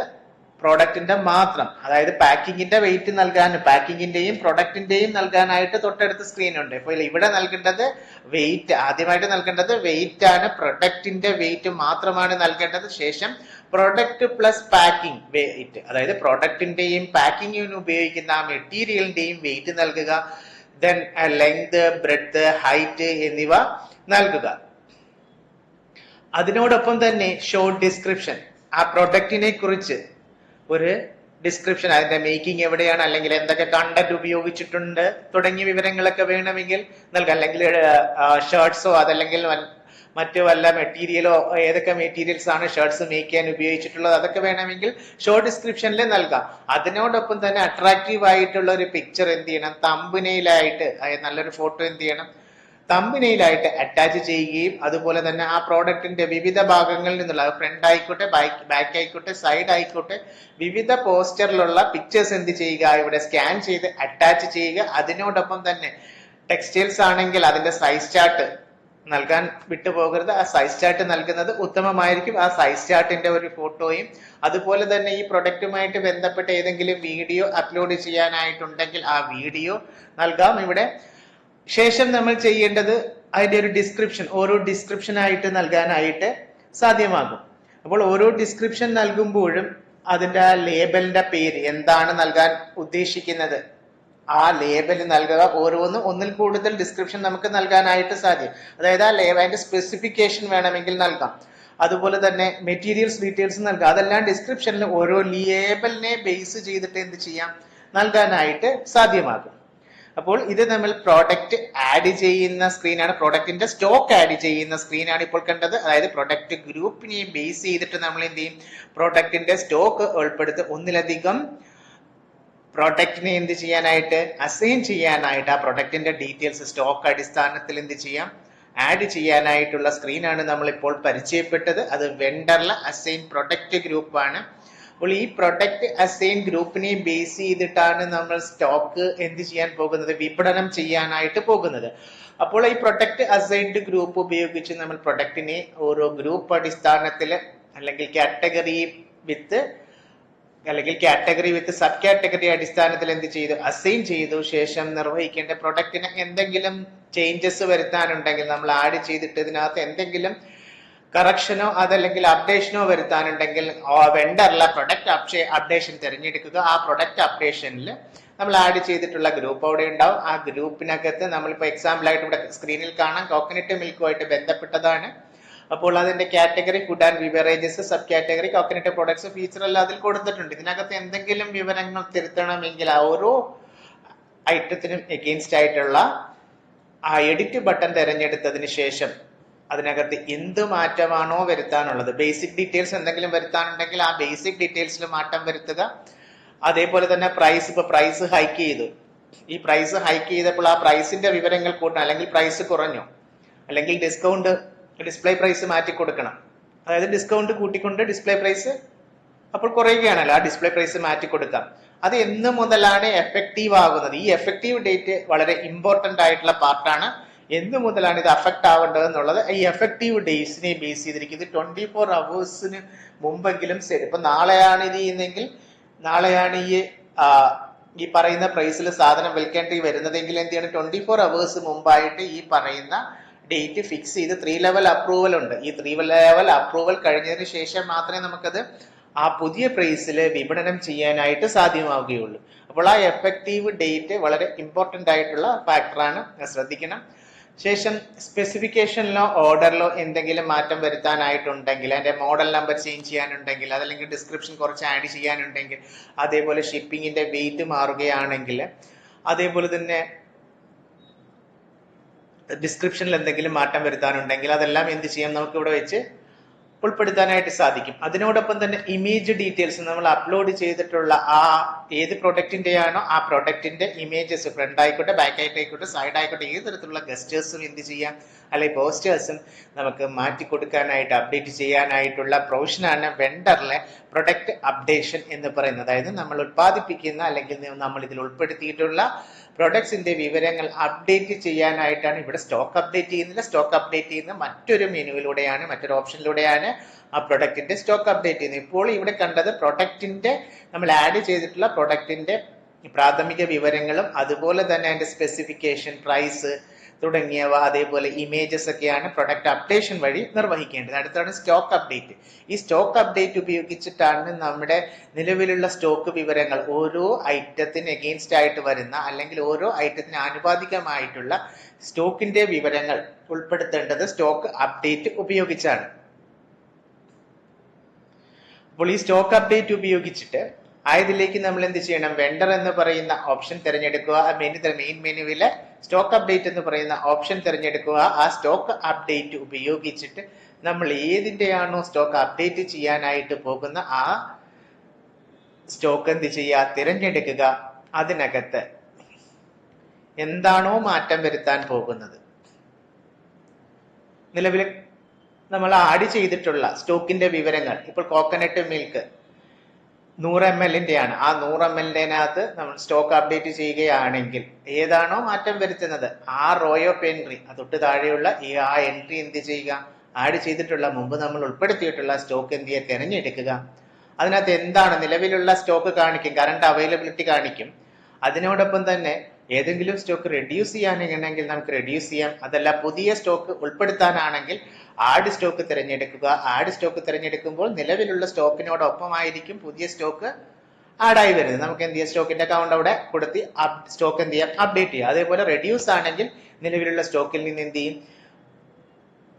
പ്രോഡക്റ്റിന്റെ മാത്രം. അതായത് പാക്കിങ്ങിന്റെ വെയിറ്റ് പാക്കിങ്ങിന്റെയും പ്രൊഡക്റ്റിന്റെയും നൽകാനായിട്ട് തൊട്ടടുത്ത സ്ക്രീൻ ഉണ്ട്. ഇപ്പോൾ ഇവിടെ നൽകേണ്ടത് വെയിറ്റ്, ആദ്യമായിട്ട് നൽകേണ്ടത് വെയിറ്റ് ആണ്. പ്രൊഡക്റ്റിന്റെ വെയിറ്റ് മാത്രമാണ് നൽകേണ്ടത്. ശേഷം പ്രൊഡക്റ്റ് പ്ലസ് പാക്കിംഗ് വെയിറ്റ്, അതായത് പ്രൊഡക്റ്റിന്റെയും പാക്കിങ്ങിന് ഉപയോഗിക്കുന്ന ആ മെറ്റീരിയലിന്റെയും വെയിറ്റ് നൽകുക. ദെൻ ലെങ്ത്, ബ്രെഡ്ത്ത്, ഹൈറ്റ് എന്നിവ നൽകുക. അതിനോടൊപ്പം തന്നെ ഷോർട്ട് ഡിസ്ക്രിപ്ഷൻ, ആ പ്രൊഡക്റ്റിനെ കുറിച്ച് ഒരു ഡിസ്ക്രിപ്ഷൻ, അതിന്റെ മേക്കിംഗ് എവിടെയാണ്, അല്ലെങ്കിൽ എന്തൊക്കെ കണ്ടന്റ് ഉപയോഗിച്ചിട്ടുണ്ട് തുടങ്ങിയ വിവരങ്ങളൊക്കെ വേണമെങ്കിൽ നൽകാം. അല്ലെങ്കിൽ ഷർട്ട്സോ അതല്ലെങ്കിൽ മറ്റു വല്ല മെറ്റീരിയലോ, ഏതൊക്കെ മെറ്റീരിയൽസ് ആണ് ഷർട്ട്സ് മേക്ക് ചെയ്യാൻ ഉപയോഗിച്ചിട്ടുള്ളത്, അതൊക്കെ വേണമെങ്കിൽ ഷോർട്ട് ഡിസ്ക്രിപ്ഷനിൽ നൽകാം. അതിനോടൊപ്പം തന്നെ അട്രാക്റ്റീവ് ആയിട്ടുള്ള ഒരു പിക്ചർ എന്ത് ചെയ്യണം? തമ്പനെയിലായിട്ട്, നല്ലൊരു ഫോട്ടോ എന്ത് ചെയ്യണം? തമ്പനെയിലായിട്ട് അറ്റാച്ച് ചെയ്യുകയും, അതുപോലെ തന്നെ ആ പ്രോഡക്റ്റിന്റെ വിവിധ ഭാഗങ്ങളിൽ നിന്നുള്ള, ഫ്രണ്ട് ആയിക്കോട്ടെ, ബാക്ക് ആയിക്കോട്ടെ, സൈഡ് ആയിക്കോട്ടെ, വിവിധ പോസ്റ്ററിലുള്ള പിക്ചേഴ്സ് എന്ത് ചെയ്യുക? ഇവിടെ സ്കാൻ ചെയ്ത് അറ്റാച്ച് ചെയ്യുക. അതിനോടൊപ്പം തന്നെ ടെക്സ്റ്റൈൽസ് ആണെങ്കിൽ അതിന്റെ സൈസ് ചാർട്ട് നൽകാൻ വിട്ടുപോകരുത്. ആ സൈസ് ചാർട്ട് നൽകുന്നത് ഉത്തമമായിരിക്കും. ആ സൈസ് ചാർട്ടിന്റെ ഒരു ഫോട്ടോയും, അതുപോലെ തന്നെ ഈ പ്രൊഡക്റ്റുമായിട്ട് ബന്ധപ്പെട്ട ഏതെങ്കിലും വീഡിയോ അപ്ലോഡ് ചെയ്യാനായിട്ടുണ്ടെങ്കിൽ ആ വീഡിയോ നൽകാം ഇവിടെ. ശേഷം നമ്മൾ ചെയ്യേണ്ടത് അതിന്റെ ഒരു ഡിസ്ക്രിപ്ഷൻ, ഓരോ ഡിസ്ക്രിപ്ഷൻ ആയിട്ട് നൽകാനായിട്ട് സാധ്യമാകും. അപ്പോൾ ഓരോ ഡിസ്ക്രിപ്ഷൻ നൽകുമ്പോഴും അതിന്റെ ലേബലിന്റെ പേര്, എന്താണ് നൽകാൻ ഉദ്ദേശിക്കുന്നത് ആ ലേബൽ നൽകുക. ഓരോന്നും ഒന്നിൽ കൂടുതൽ ഡിസ്ക്രിപ്ഷൻ നമുക്ക് നൽകാനായിട്ട് സാധിക്കും. അതായത് ആ അതിന്റെ സ്പെസിഫിക്കേഷൻ വേണമെങ്കിൽ നൽകാം. അതുപോലെ തന്നെ മെറ്റീരിയൽസ് ഡീറ്റെയിൽസ് നൽകാം. അതെല്ലാം ഡിസ്ക്രിപ്ഷനിൽ ഓരോ ലേബലിനെ ബേസ് ചെയ്തിട്ട് എന്ത് ചെയ്യാം, നൽകാനായിട്ട് സാധ്യമാകും. അപ്പോൾ ഇത് നമ്മൾ പ്രോഡക്റ്റ് ആഡ് ചെയ്യുന്ന സ്ക്രീനാണ്, പ്രോഡക്റ്റിന്റെ സ്റ്റോക്ക് ആഡ് ചെയ്യുന്ന സ്ക്രീനാണ് ഇപ്പോൾ കണ്ടത്. അതായത് പ്രൊഡക്റ്റ് ഗ്രൂപ്പിനെ ബേസ് ചെയ്തിട്ട് നമ്മൾ എന്ത് ചെയ്യും, പ്രോഡക്റ്റിന്റെ സ്റ്റോക്ക് ഉൾപ്പെടുത്തി ഒന്നിലധികം പ്രോഡക്റ്റിനെ എന്ത് ചെയ്യാനായിട്ട്, അസൈൻ ചെയ്യാനായിട്ട്, ആ പ്രൊഡക്റ്റിന്റെ ഡീറ്റെയിൽസ് സ്റ്റോക്ക് അടിസ്ഥാനത്തിൽ എന്ത് ചെയ്യാം, ആഡ് ചെയ്യാനായിട്ടുള്ള സ്ക്രീനാണ് നമ്മൾ ഇപ്പോൾ പരിചയപ്പെട്ടത്. അത് വെണ്ടറിലെ അസൈൻ പ്രൊഡക്റ്റ് ഗ്രൂപ്പാണ്. അപ്പോൾ ഈ പ്രൊഡക്റ്റ് അസൈൻ ഗ്രൂപ്പിനെ ബേസ് ചെയ്തിട്ടാണ് നമ്മൾ സ്റ്റോക്ക് എന്ത് ചെയ്യാൻ പോകുന്നത്, വിപണനം ചെയ്യാനായിട്ട് പോകുന്നത്. അപ്പോൾ ഈ പ്രൊഡക്റ്റ് അസൈൻഡ് ഗ്രൂപ്പ് ഉപയോഗിച്ച് നമ്മൾ പ്രൊഡക്റ്റിനെ ഓരോ ഗ്രൂപ്പ് അടിസ്ഥാനത്തിൽ അല്ലെങ്കിൽ കാറ്റഗറി വിത്ത് സബ് കാറ്റഗറി അടിസ്ഥാനത്തിൽ എന്ത് ചെയ്തു, അസൈൻ ചെയ്തു. ശേഷം നിർവഹിക്കേണ്ട പ്രൊഡക്റ്റിന് എന്തെങ്കിലും ചേഞ്ചസ് വരുത്താനുണ്ടെങ്കിൽ, നമ്മൾ ആഡ് ചെയ്തിട്ട് ഇതിനകത്ത് എന്തെങ്കിലും കറക്ഷനോ അതല്ലെങ്കിൽ അപ്ഡേഷനോ വരുത്താനുണ്ടെങ്കിൽ വെണ്ടറിലെ പ്രൊഡക്റ്റ് അപ്ഡേഷൻ തിരഞ്ഞെടുക്കുക. ആ പ്രൊഡക്റ്റ് അപ്ഡേഷനിൽ നമ്മൾ ആഡ് ചെയ്തിട്ടുള്ള ഗ്രൂപ്പ് അവിടെ ഉണ്ടാവും. ആ ഗ്രൂപ്പിനകത്ത് നമ്മളിപ്പോൾ എക്സാമ്പിൾ ആയിട്ട് ഇവിടെ സ്ക്രീനിൽ കാണാം, കോക്കനട്ട് മിൽക്കുമായിട്ട് ബന്ധപ്പെട്ടതാണ്. അപ്പോൾ അതിന്റെ category food and beverages, sub category coconut products, feature എല്ലാം അതിൽ കൊടുത്തിട്ടുണ്ട്. ഇതിനകത്ത് എന്തെങ്കിലും വിവരങ്ങൾ തിരുത്തണമെങ്കിൽ ആ ഓരോ ഐറ്റത്തിനും എഗെയിൻസ്റ്റ് ആയിട്ടുള്ള ആ എഡിറ്റ് ബട്ടൺ തിരഞ്ഞെടുത്തതിന് ശേഷം അതിനകത്ത് എന്ത് മാറ്റമാണോ വരുത്താനുള്ളത്, ബേസിക് ഡീറ്റെയിൽസ് എന്തെങ്കിലും വരുത്താനുണ്ടെങ്കിൽ ആ ബേസിക് ഡീറ്റെയിൽസിൽ മാറ്റം വരുത്തുക. അതേപോലെ തന്നെ പ്രൈസ്, ഇപ്പൊ പ്രൈസ് ഹൈക്ക് ചെയ്തു, ഈ പ്രൈസ് ഹൈക്ക് ചെയ്തപ്പോൾ ആ പ്രൈസിന്റെ വിവരങ്ങൾ കൂട്ടണം, അല്ലെങ്കിൽ പ്രൈസ് കുറഞ്ഞു, അല്ലെങ്കിൽ ഡിസ്കൗണ്ട് ഡിസ്പ്ലേ പ്രൈസ് മാറ്റി കൊടുക്കണം. അതായത് ഡിസ്കൗണ്ട് കൂട്ടിക്കൊണ്ട് ഡിസ്പ്ലേ പ്രൈസ് അപ്പോൾ കുറയുകയാണല്ലോ, ആ ഡിസ്പ്ലേ പ്രൈസ് മാറ്റി കൊടുക്കാം. അത് എന്ന് മുതലാണ് എഫക്റ്റീവ് ആകുന്നത്, ഈ എഫക്റ്റീവ് ഡേറ്റ് വളരെ ഇമ്പോർട്ടന്റ് ആയിട്ടുള്ള പാർട്ടാണ്. എന്ന് മുതലാണ് ഇത് അഫക്റ്റ് ആവേണ്ടത് എന്നുള്ളത് ഈ എഫക്റ്റീവ് ഡേയ്സിനെ ബേസ് ചെയ്തിരിക്കുന്നത്. 24 hours മുമ്പെങ്കിലും ശരി. ഇപ്പൊ നാളെയാണ് ഇത് ചെയ്യുന്നതെങ്കിൽ നാളെയാണ് ഈ പറയുന്ന പ്രൈസിൽ സാധനം വിൽക്കേണ്ടി വരുന്നതെങ്കിൽ എന്ത് ചെയ്യണം, 24 hours മുമ്പായിട്ട് ഈ പറയുന്ന ഡേറ്റ് ഫിക്സ് ചെയ്ത് 3 level അപ്രൂവൽ ഉണ്ട്. ഈ 3 level അപ്രൂവൽ കഴിഞ്ഞതിന് ശേഷം മാത്രമേ നമുക്കത് ആ പുതിയ പ്രൈസിൽ വിപണനം ചെയ്യാനായിട്ട് സാധ്യമാവുകയുള്ളൂ. അപ്പോൾ ആ എഫക്റ്റീവ് ഡേറ്റ് വളരെ ഇമ്പോർട്ടന്റ് ആയിട്ടുള്ള ഫാക്ടറാണ്, ശ്രദ്ധിക്കണം. ശേഷം സ്പെസിഫിക്കേഷനിലോ ഓർഡറിലോ എന്തെങ്കിലും മാറ്റം വരുത്താനായിട്ടുണ്ടെങ്കിൽ, അതിന്റെ മോഡൽ നമ്പർ ചേഞ്ച് ചെയ്യാനുണ്ടെങ്കിൽ, അതല്ലെങ്കിൽ ഡിസ്ക്രിപ്ഷൻ കുറച്ച് ആഡ് ചെയ്യാനുണ്ടെങ്കിൽ, അതേപോലെ ഷിപ്പിങ്ങിന്റെ വെയിറ്റ് മാറുകയാണെങ്കിൽ, അതേപോലെ തന്നെ ഡിസ്ക്രിപ്ഷനിൽ എന്തെങ്കിലും മാറ്റം വരുത്താനുണ്ടെങ്കിൽ അതെല്ലാം എന്ത് ചെയ്യാം, നമുക്ക് ഇവിടെ വെച്ച് ഉൾപ്പെടുത്താനായിട്ട് സാധിക്കും. അതിനോടൊപ്പം തന്നെ ഇമേജ് ഡീറ്റെയിൽസ് നമ്മൾ അപ്ലോഡ് ചെയ്തിട്ടുള്ള ആ ഏത് പ്രൊഡക്റ്റിന്റെയാണോ ആ പ്രൊഡക്റ്റിന്റെ ഇമേജസ്, ഫ്രണ്ട് ആയിക്കോട്ടെ ബാക്ക് ആയിക്കോട്ടെ സൈഡ് ആയിക്കോട്ടെ, ഏത് തരത്തിലുള്ള ഗസ്റ്റേഴ്സും എന്ത് ചെയ്യാം, അല്ലെങ്കിൽ പോസ്റ്റേഴ്സും നമുക്ക് മാറ്റി കൊടുക്കാനായിട്ട് അപ്ഡേറ്റ് ചെയ്യാനായിട്ടുള്ള പ്രൊവിഷനാണ് വെണ്ടറിലെ പ്രൊഡക്റ്റ് അപ്ഡേഷൻ എന്ന് പറയുന്നത്. അതായത് നമ്മൾ ഉത്പാദിപ്പിക്കുന്ന അല്ലെങ്കിൽ നമ്മൾ ഇതിൽ ഉൾപ്പെടുത്തിയിട്ടുള്ള പ്രൊഡക്ട്സിന്റെ വിവരങ്ങൾ അപ്ഡേറ്റ് ചെയ്യാനായിട്ടാണ്. ഇവിടെ സ്റ്റോക്ക് അപ്ഡേറ്റ് ചെയ്യുന്നില്ല, സ്റ്റോക്ക് അപ്ഡേറ്റ് ചെയ്യുന്ന മറ്റൊരു മെനുവിലൂടെയാണ്, മറ്റൊരു ഓപ്ഷനിലൂടെയാണ് ആ പ്രൊഡക്റ്റിന്റെ സ്റ്റോക്ക് അപ്ഡേറ്റ് ചെയ്യുന്നത്. ഇപ്പോൾ ഇവിടെ കണ്ടത് പ്രൊഡക്റ്റിന്റെ നമ്മൾ ആഡ് ചെയ്തിട്ടുള്ള പ്രൊഡക്റ്റിന്റെ പ്രാഥമിക വിവരങ്ങളും അതുപോലെ തന്നെ അതിന്റെ സ്പെസിഫിക്കേഷൻ, പ്രൈസ് തുടങ്ങിയവ, അതേപോലെ ഇമേജസ് ഒക്കെയാണ് പ്രൊഡക്റ്റ് അപ്ഡേഷൻ വഴി നിർവഹിക്കേണ്ടത്. അടുത്താണ് സ്റ്റോക്ക് അപ്ഡേറ്റ്. ഈ സ്റ്റോക്ക് അപ്ഡേറ്റ് ഉപയോഗിച്ചിട്ടാണ് നമ്മുടെ നിലവിലുള്ള സ്റ്റോക്ക് വിവരങ്ങൾ ഓരോ ഐറ്റത്തിന് എഗെയിൻസ്റ്റ് ആയിട്ട് വരുന്ന അല്ലെങ്കിൽ ഓരോ ഐറ്റത്തിന് ആനുപാതികമായിട്ടുള്ള സ്റ്റോക്കിന്റെ വിവരങ്ങൾ ഉൾപ്പെടുത്തേണ്ടത് സ്റ്റോക്ക് അപ്ഡേറ്റ് ഉപയോഗിച്ചാണ്. അപ്പോൾ ഈ സ്റ്റോക്ക് അപ്ഡേറ്റ് ഉപയോഗിച്ചിട്ട് ആയതിലേക്ക് നമ്മൾ എന്ത് ചെയ്യണം, വെണ്ടർ എന്ന് പറയുന്ന ഓപ്ഷൻ തിരഞ്ഞെടുക്കുക. ആ മെയിൻ മെനുവിലെ സ്റ്റോക്ക് അപ്ഡേറ്റ് എന്ന് പറയുന്ന ഓപ്ഷൻ തിരഞ്ഞെടുക്കുക. ആ സ്റ്റോക്ക് അപ്ഡേറ്റ് ഉപയോഗിച്ചിട്ട് നമ്മൾ ഏതിന്റെയാണോ സ്റ്റോക്ക് അപ്ഡേറ്റ് ചെയ്യാനായിട്ട് പോകുന്ന ആ സ്റ്റോക്ക് എന്ത് ചെയ്യുക, തിരഞ്ഞെടുക്കുക. അതിനകത്ത് എന്താണോ മാറ്റം വരുത്താൻ പോകുന്നത്, നിലവിൽ നമ്മൾ ആഡ് ചെയ്തിട്ടുള്ള സ്റ്റോക്കിന്റെ വിവരങ്ങൾ, ഇപ്പോൾ കോക്കനട്ട് മിൽക്ക് 100 ml ആണ്. ആ 100 ml നമ്മൾ സ്റ്റോക്ക് അപ്ഡേറ്റ് ചെയ്യുകയാണെങ്കിൽ ഏതാണോ മാറ്റം വരുത്തുന്നത് ആ റോ ഓഫ് എൻട്രി, തൊട്ട് താഴെയുള്ള ആ എൻട്രി എന്ത് ചെയ്യുക, ആഡ് ചെയ്തിട്ടുള്ള മുമ്പ് നമ്മൾ ഉൾപ്പെടുത്തിയിട്ടുള്ള സ്റ്റോക്ക് എന്ത് ചെയ്യുക, തിരഞ്ഞെടുക്കുക. അതിനകത്ത് എന്താണ് നിലവിലുള്ള സ്റ്റോക്ക് കാണിക്കും, കറണ്ട് അവൈലബിലിറ്റി കാണിക്കും. അതിനോടൊപ്പം തന്നെ ഏതെങ്കിലും സ്റ്റോക്ക് റെഡ്യൂസ് ചെയ്യാനാണെങ്കിൽ നമുക്ക് റെഡ്യൂസ് ചെയ്യാം. അതല്ല പുതിയ സ്റ്റോക്ക് ഉൾപ്പെടുത്താനാണെങ്കിൽ ആഡ് സ്റ്റോക്ക് തിരഞ്ഞെടുക്കുക. ആഡ് സ്റ്റോക്ക് തിരഞ്ഞെടുക്കുമ്പോൾ നിലവിലുള്ള സ്റ്റോക്കിനോടൊപ്പമായിരിക്കും പുതിയ സ്റ്റോക്ക് ആഡായി വരുന്നത്. നമുക്ക് എന്ത് ചെയ്യാം, സ്റ്റോക്കിന്റെ അക്കൗണ്ട് അവിടെ കൊടുത്ത് സ്റ്റോക്ക് എന്ത് ചെയ്യാം, അപ്ഡേറ്റ് ചെയ്യാം. അതേപോലെ റെഡ്യൂസ് ആണെങ്കിൽ നിലവിലുള്ള സ്റ്റോക്കിൽ നിന്ന് എന്ത് ചെയ്യും,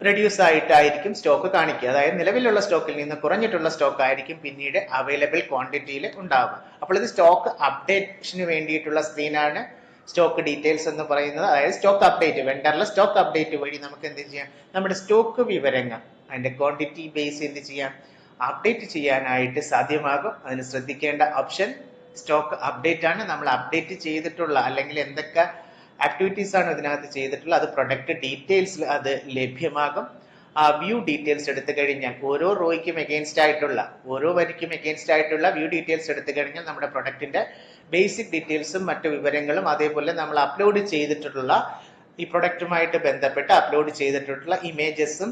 റെഡ്യൂസ് ആയിട്ടായിരിക്കും സ്റ്റോക്ക് കാണിക്കുക. അതായത് നിലവിലുള്ള സ്റ്റോക്കിൽ നിന്ന് കുറഞ്ഞിട്ടുള്ള സ്റ്റോക്ക് ആയിരിക്കും പിന്നീട് അവൈലബിൾ ക്വാണ്ടിറ്റിയിൽ ഉണ്ടാവുക. അപ്പോൾ ഇത് സ്റ്റോക്ക് അപ്ഡേഷന് വേണ്ടിയിട്ടുള്ള സ്ക്രീനാണ് സ്റ്റോക്ക് ഡീറ്റെയിൽസ് എന്ന് പറയുന്നത്. അതായത് സ്റ്റോക്ക് അപ്ഡേറ്റ്, വെണ്ടറിലെ സ്റ്റോക്ക് അപ്ഡേറ്റ് വഴി നമുക്ക് എന്ത് ചെയ്യാം, നമ്മുടെ സ്റ്റോക്ക് വിവരങ്ങൾ അതിന്റെ ക്വാണ്ടിറ്റി ബേസ് എന്ത് ചെയ്യാം, അപ്ഡേറ്റ് ചെയ്യാനായിട്ട് സാധ്യമാകും. അതിന് ശ്രദ്ധിക്കേണ്ട ഓപ്ഷൻ സ്റ്റോക്ക് അപ്ഡേറ്റ് ആണ്. നമ്മൾ അപ്ഡേറ്റ് ചെയ്തിട്ടുള്ള അല്ലെങ്കിൽ എന്തൊക്കെ ആക്ടിവിറ്റീസ് ആണ് ഇതിനകത്ത് ചെയ്തിട്ടുള്ളത്, അത് പ്രൊഡക്റ്റ് ഡീറ്റെയിൽസിൽ അത് ലഭ്യമാകും. ആ വ്യൂ ഡീറ്റെയിൽസ് എടുത്തു കഴിഞ്ഞാൽ ഓരോ റോയ്ക്കും എഗെയിൻസ്റ്റ് ആയിട്ടുള്ള, ഓരോ വരിക്കും എഗെയിൻസ്റ്റ് ആയിട്ടുള്ള വ്യൂ ഡീറ്റെയിൽസ് എടുത്തു കഴിഞ്ഞാൽ നമ്മുടെ പ്രൊഡക്റ്റിന്റെ ബേസിക് ഡീറ്റെയിൽസും മറ്റു വിവരങ്ങളും, അതേപോലെ നമ്മൾ അപ്ലോഡ് ചെയ്തിട്ടുള്ള ഈ പ്രൊഡക്റ്റുമായിട്ട് ബന്ധപ്പെട്ട് അപ്ലോഡ് ചെയ്തിട്ടുള്ള ഇമേജസും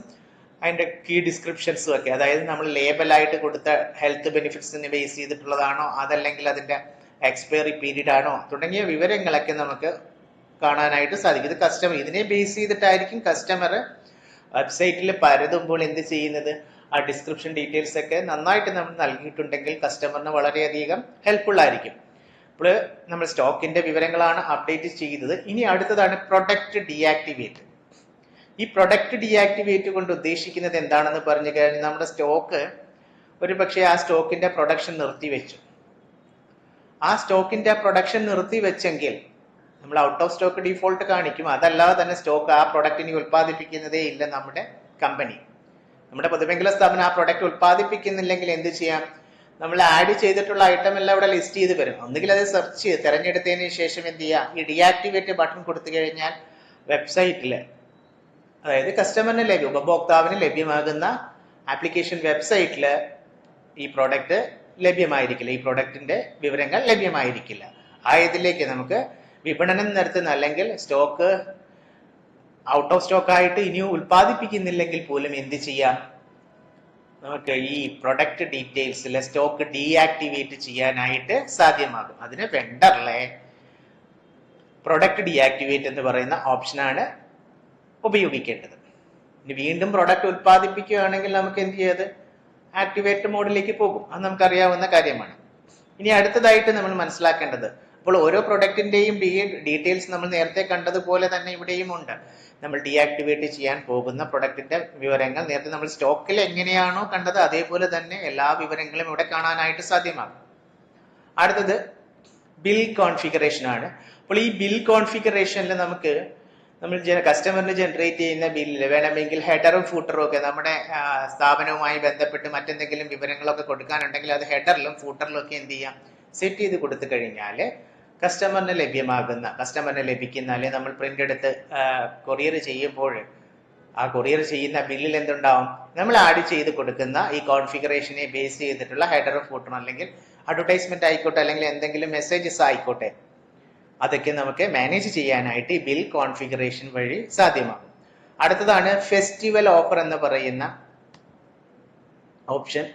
അതിന്റെ കീ ഡിസ്ക്രിപ്ഷൻസും ഒക്കെ, അതായത് നമ്മൾ ലേബലായിട്ട് കൊടുത്ത ഹെൽത്ത് ബെനിഫിറ്റ്സിനെ ബേസ് ചെയ്തിട്ടുള്ളതാണോ, അതല്ലെങ്കിൽ അതിന്റെ എക്സ്പയറി പീരീഡ് ആണോ തുടങ്ങിയ വിവരങ്ങളൊക്കെ നമുക്ക് കാണാനായിട്ട് സാധിക്കും. ഇത് കസ്റ്റമർ, ഇതിനെ ബേസ് ചെയ്തിട്ടായിരിക്കും കസ്റ്റമർ വെബ്സൈറ്റിൽ പരതുമ്പോൾ എന്ത് ചെയ്യുന്നത്, ആ ഡിസ്ക്രിപ്ഷൻ ഡീറ്റെയിൽസ് ഒക്കെ നന്നായിട്ട് നമ്മൾ നൽകിയിട്ടുണ്ടെങ്കിൽ കസ്റ്റമറിന് വളരെയധികം ഹെൽപ്ഫുൾ ആയിരിക്കും. അപ്പോൾ നമ്മൾ സ്റ്റോക്കിന്റെ വിവരങ്ങളാണ് അപ്ഡേറ്റ് ചെയ്തത്. ഇനി അടുത്തതാണ് പ്രൊഡക്റ്റ് ഡീആക്ടിവേറ്റ്. ഈ പ്രൊഡക്റ്റ് ഡീആക്ടിവേറ്റ് കൊണ്ട് ഉദ്ദേശിക്കുന്നത് എന്താണെന്ന് പറഞ്ഞു കഴിഞ്ഞാൽ, നമ്മുടെ സ്റ്റോക്ക് ഒരു പക്ഷേ ആ സ്റ്റോക്കിന്റെ പ്രൊഡക്ഷൻ നിർത്തിവെച്ചു. ആ സ്റ്റോക്കിന്റെ പ്രൊഡക്ഷൻ നിർത്തിവെച്ചെങ്കിൽ നമ്മൾ ഔട്ട് ഓഫ് സ്റ്റോക്ക് ഡിഫോൾട്ട് കാണിക്കും. അതല്ലാതെ തന്നെ സ്റ്റോക്ക് ആ പ്രൊഡക്റ്റിനെ ഉത്പാദിപ്പിക്കുന്നതേ ഇല്ല നമ്മുടെ കമ്പനി, നമ്മുടെ പൊതുമേഖലാ സ്ഥാപനം ആ പ്രൊഡക്റ്റ് ഉത്പാദിപ്പിക്കുന്നില്ലെങ്കിൽ എന്ത് ചെയ്യാം, നമ്മൾ ആഡ് ചെയ്തിട്ടുള്ള ഐറ്റം എല്ലാം ഇവിടെ ലിസ്റ്റ് ചെയ്ത് വരും. ഒന്നുകിൽ അത് സെർച്ച് ചെയ്ത് തിരഞ്ഞെടുത്തതിന് ശേഷം എന്ത് ചെയ്യാം, ഈ ഡീആക്ടിവേറ്റ് ബട്ടൺ കൊടുത്തു കഴിഞ്ഞാൽ വെബ്സൈറ്റില്, അതായത് കസ്റ്റമറിന് ഉപഭോക്താവിന് ലഭ്യമാകുന്ന ആപ്ലിക്കേഷൻ വെബ്സൈറ്റില് ഈ പ്രോഡക്റ്റ് ലഭ്യമായിരിക്കില്ല, ഈ പ്രോഡക്റ്റിന്റെ വിവരങ്ങൾ ലഭ്യമായിരിക്കില്ല. ആയതിലേക്ക് നമുക്ക് വിപണനം നടത്തുന്ന, അല്ലെങ്കിൽ സ്റ്റോക്ക് ഔട്ട് ഓഫ് സ്റ്റോക്ക് ആയിട്ട് ഇനിയും ഉത്പാദിപ്പിക്കുന്നില്ലെങ്കിൽ പോലും എന്ത് ചെയ്യാം, നമുക്ക് ഈ പ്രൊഡക്റ്റ് ഡീറ്റെയിൽസിലെ സ്റ്റോക്ക് ഡീആക്ടിവേറ്റ് ചെയ്യാനായിട്ട് സാധ്യമാകും. അതിന് വെണ്ടറിലെ പ്രൊഡക്റ്റ് ഡീആക്ടിവേറ്റ് എന്ന് പറയുന്ന ഓപ്ഷനാണ് ഉപയോഗിക്കേണ്ടത്. ഇനി വീണ്ടും പ്രൊഡക്റ്റ് ഉത്പാദിപ്പിക്കുകയാണെങ്കിൽ നമുക്ക് എന്ത് ചെയ്യാത്, ആക്ടിവേറ്റ് മോഡിലേക്ക് പോകും. അത് നമുക്കറിയാവുന്ന കാര്യമാണ്. ഇനി അടുത്തതായിട്ട് നമ്മൾ മനസ്സിലാക്കേണ്ടത്, അപ്പോൾ ഓരോ പ്രൊഡക്റ്റിന്റെയും ഡീറ്റെയിൽസ് നമ്മൾ നേരത്തെ കണ്ടതുപോലെ തന്നെ ഇവിടെയും ഉണ്ട്. നമ്മൾ ഡീആക്ടിവേറ്റ് ചെയ്യാൻ പോകുന്ന പ്രൊഡക്റ്റിന്റെ വിവരങ്ങൾ നേരത്തെ നമ്മൾ സ്റ്റോക്കിൽ എങ്ങനെയാണോ കണ്ടത് അതേപോലെ തന്നെ എല്ലാ വിവരങ്ങളും ഇവിടെ കാണാനായിട്ട് സാധ്യമാകും. അടുത്തത് ബിൽ കോൺഫിഗറേഷൻ ആണ്. അപ്പോൾ ഈ ബിൽ കോൺഫിഗറേഷനിൽ നമുക്ക് നമ്മൾ കസ്റ്റമറിന് ജനറേറ്റ് ചെയ്യുന്ന ബില്ലിൽ വേണമെങ്കിൽ ഹെഡറും ഫൂട്ടറും ഒക്കെ നമ്മുടെ സ്ഥാപനവുമായി ബന്ധപ്പെട്ട് മറ്റെന്തെങ്കിലും വിവരങ്ങളൊക്കെ കൊടുക്കാനുണ്ടെങ്കിൽ അത് ഹെഡറിലും ഫൂട്ടറിലും ഒക്കെ എന്ത് ചെയ്യാം, സെറ്റ് ചെയ്ത് കൊടുത്തു കഴിഞ്ഞാൽ കസ്റ്റമറിന് ലഭിക്കുന്ന അല്ലെങ്കിൽ നമ്മൾ പ്രിന്റ് എടുത്ത് കൊറിയർ ചെയ്യുമ്പോൾ ആ കൊറിയർ ചെയ്യുന്ന ബില്ലിൽ എന്തുണ്ടാവും, നമ്മൾ ആഡ് ചെയ്ത് കൊടുക്കുന്ന ഈ കോൺഫിഗറേഷനെ ബേസ് ചെയ്തിട്ടുള്ള ഹെഡറും ഫൂട്ടറും, അല്ലെങ്കിൽ അഡ്വർടൈസ്മെന്റ് ആയിക്കോട്ടെ, അല്ലെങ്കിൽ എന്തെങ്കിലും മെസ്സേജസ് ആയിക്കോട്ടെ, അതൊക്കെ നമുക്ക് മാനേജ് ചെയ്യാനായിട്ട് ഈ ബിൽ കോൺഫിഗറേഷൻ വഴി സാധ്യമാകും. അടുത്തതാണ് ഫെസ്റ്റിവൽ ഓഫർ എന്ന് പറയുന്ന ഓപ്ഷൻ.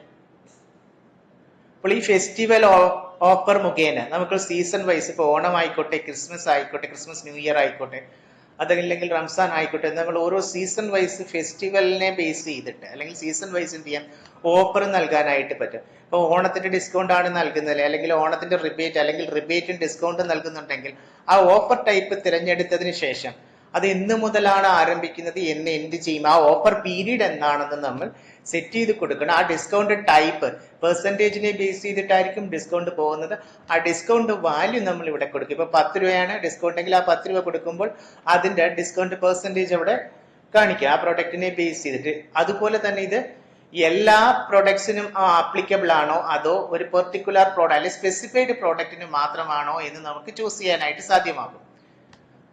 അപ്പോൾ ഈ ഫെസ്റ്റിവൽ ഓഫർ മുഖേന നമുക്ക് സീസൺ വൈസ്, ഇപ്പോൾ ഓണം ആയിക്കോട്ടെ, ക്രിസ്മസ് ആയിക്കോട്ടെ, ക്രിസ്മസ് ന്യൂ ഇയർ ആയിക്കോട്ടെ, അതല്ലെങ്കിൽ റംസാൻ ആയിക്കോട്ടെ, നമ്മൾ ഓരോ സീസൺ വൈസ് ഫെസ്റ്റിവലിനെ ബേസ് ചെയ്തിട്ട് അല്ലെങ്കിൽ സീസൺ വൈസ് എന്ത് ചെയ്യാം, ഓഫർ നൽകാനായിട്ട് പറ്റും. ഇപ്പോൾ ഓണത്തിന്റെ ഡിസ്കൗണ്ട് ആണ് നൽകുന്നത്, അല്ലെങ്കിൽ ഓണത്തിന്റെ റിബേറ്റ് അല്ലെങ്കിൽ റിബേറ്റും ഡിസ്കൗണ്ട് നൽകുന്നുണ്ടെങ്കിൽ ആ ഓഫർ ടൈപ്പ് തിരഞ്ഞെടുത്തതിന് ശേഷം അത് എന്ന് മുതലാണ് ആരംഭിക്കുന്നത്, എന്ന് എൻഡ് ചെയ്യും, ആ ഓഫർ പീരീഡ് എന്താണെന്ന് നമ്മൾ സെറ്റ് ചെയ്ത് കൊടുക്കണം. ആ ഡിസ്കൗണ്ട് ടൈപ്പ് പെർസെന്റേജിനെ ബേസ് ചെയ്തിട്ടായിരിക്കും ഡിസ്കൗണ്ട് പോകുന്നത്. ആ ഡിസ്കൗണ്ട് വാല്യൂ നമ്മൾ ഇവിടെ കൊടുക്കും. ഇപ്പൊ 10 രൂപയാണ് ഡിസ്കൗണ്ട് എങ്കിൽ ആ 10 രൂപ കൊടുക്കുമ്പോൾ അതിന്റെ ഡിസ്കൗണ്ട് പെർസെന്റേജ് അവിടെ കാണിക്കുക, ആ പ്രൊഡക്റ്റിനെ ബേസ് ചെയ്തിട്ട്. അതുപോലെ തന്നെ ഇത് എല്ലാ പ്രൊഡക്ട്സിനും ആപ്ലിക്കബിൾ ആണോ, അതോ ഒരു പെർട്ടിക്കുലർ പ്രോഡക്റ്റ് അല്ലെങ്കിൽ സ്പെസിഫൈഡ് പ്രോഡക്റ്റിന് മാത്രമാണോ എന്ന് നമുക്ക് ചൂസ് ചെയ്യാനായിട്ട് സാധ്യമാകും.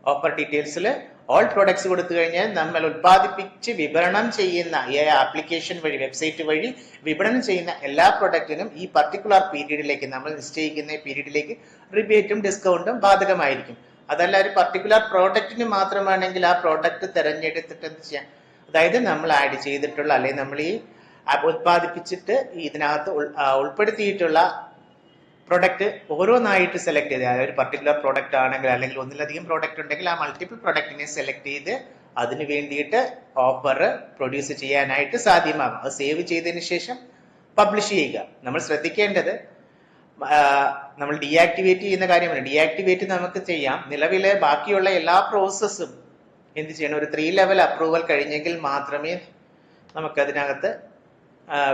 ഓഫർ ഡീറ്റെയിൽസിൽ ഓൾ പ്രൊഡക്ട്സ് കൊടുത്തു കഴിഞ്ഞാൽ നമ്മൾ ഉത്പാദിപ്പിച്ച് വിപണനം ചെയ്യുന്ന ഈ ആപ്ലിക്കേഷൻ വഴി, വെബ്സൈറ്റ് വഴി വിപണനം ചെയ്യുന്ന എല്ലാ പ്രൊഡക്റ്റിനും ഈ പർട്ടിക്കുലർ പീരീഡിലേക്ക്, നമ്മൾ നിശ്ചയിക്കുന്ന പീരീഡിലേക്ക് റിബേറ്റും ഡിസ്കൗണ്ടും ബാധകമായിരിക്കും. അതല്ല ഒരു പർട്ടിക്കുലർ പ്രോഡക്റ്റിന് മാത്രമാണെങ്കിൽ ആ പ്രോഡക്റ്റ് തിരഞ്ഞെടുത്തിട്ട് എന്ത് ചെയ്യാം, അതായത് നമ്മൾ ആഡ് ചെയ്തിട്ടുള്ള അല്ലെങ്കിൽ നമ്മൾ ഈ ഉത്പാദിപ്പിച്ചിട്ട് ഇതിനകത്ത് ഉൾപ്പെടുത്തിയിട്ടുള്ള പ്രൊഡക്റ്റ് ഓരോന്നായിട്ട് സെലക്ട് ചെയ്ത്, അതായത് ഒരു പർട്ടിക്കുലർ പ്രോഡക്റ്റ് ആണെങ്കിൽ അല്ലെങ്കിൽ ഒന്നിലധികം പ്രോഡക്റ്റ് ഉണ്ടെങ്കിൽ ആ മൾട്ടിപ്പിൾ പ്രൊഡക്റ്റിനെ സെലക്ട് ചെയ്ത് അതിന് വേണ്ടിയിട്ട് ഓഫർ പ്രൊഡ്യൂസ് ചെയ്യാനായിട്ട് സാധ്യമാകും. അത് സേവ് ചെയ്തതിന് ശേഷം പബ്ലിഷ് ചെയ്യുക. നമ്മൾ ശ്രദ്ധിക്കേണ്ടത് നമ്മൾ ഡീആക്ടിവേറ്റ് ചെയ്യുന്ന കാര്യമാണ്. ഡീആക്ടിവേറ്റ് നമുക്ക് ചെയ്യാം. നിലവിലെ ബാക്കിയുള്ള എല്ലാ പ്രോസസ്സും എന്ത് ചെയ്യണം, ഒരു 3 ലെവൽ അപ്രൂവൽ കഴിഞ്ഞെങ്കിൽ മാത്രമേ നമുക്ക് അതിനകത്ത്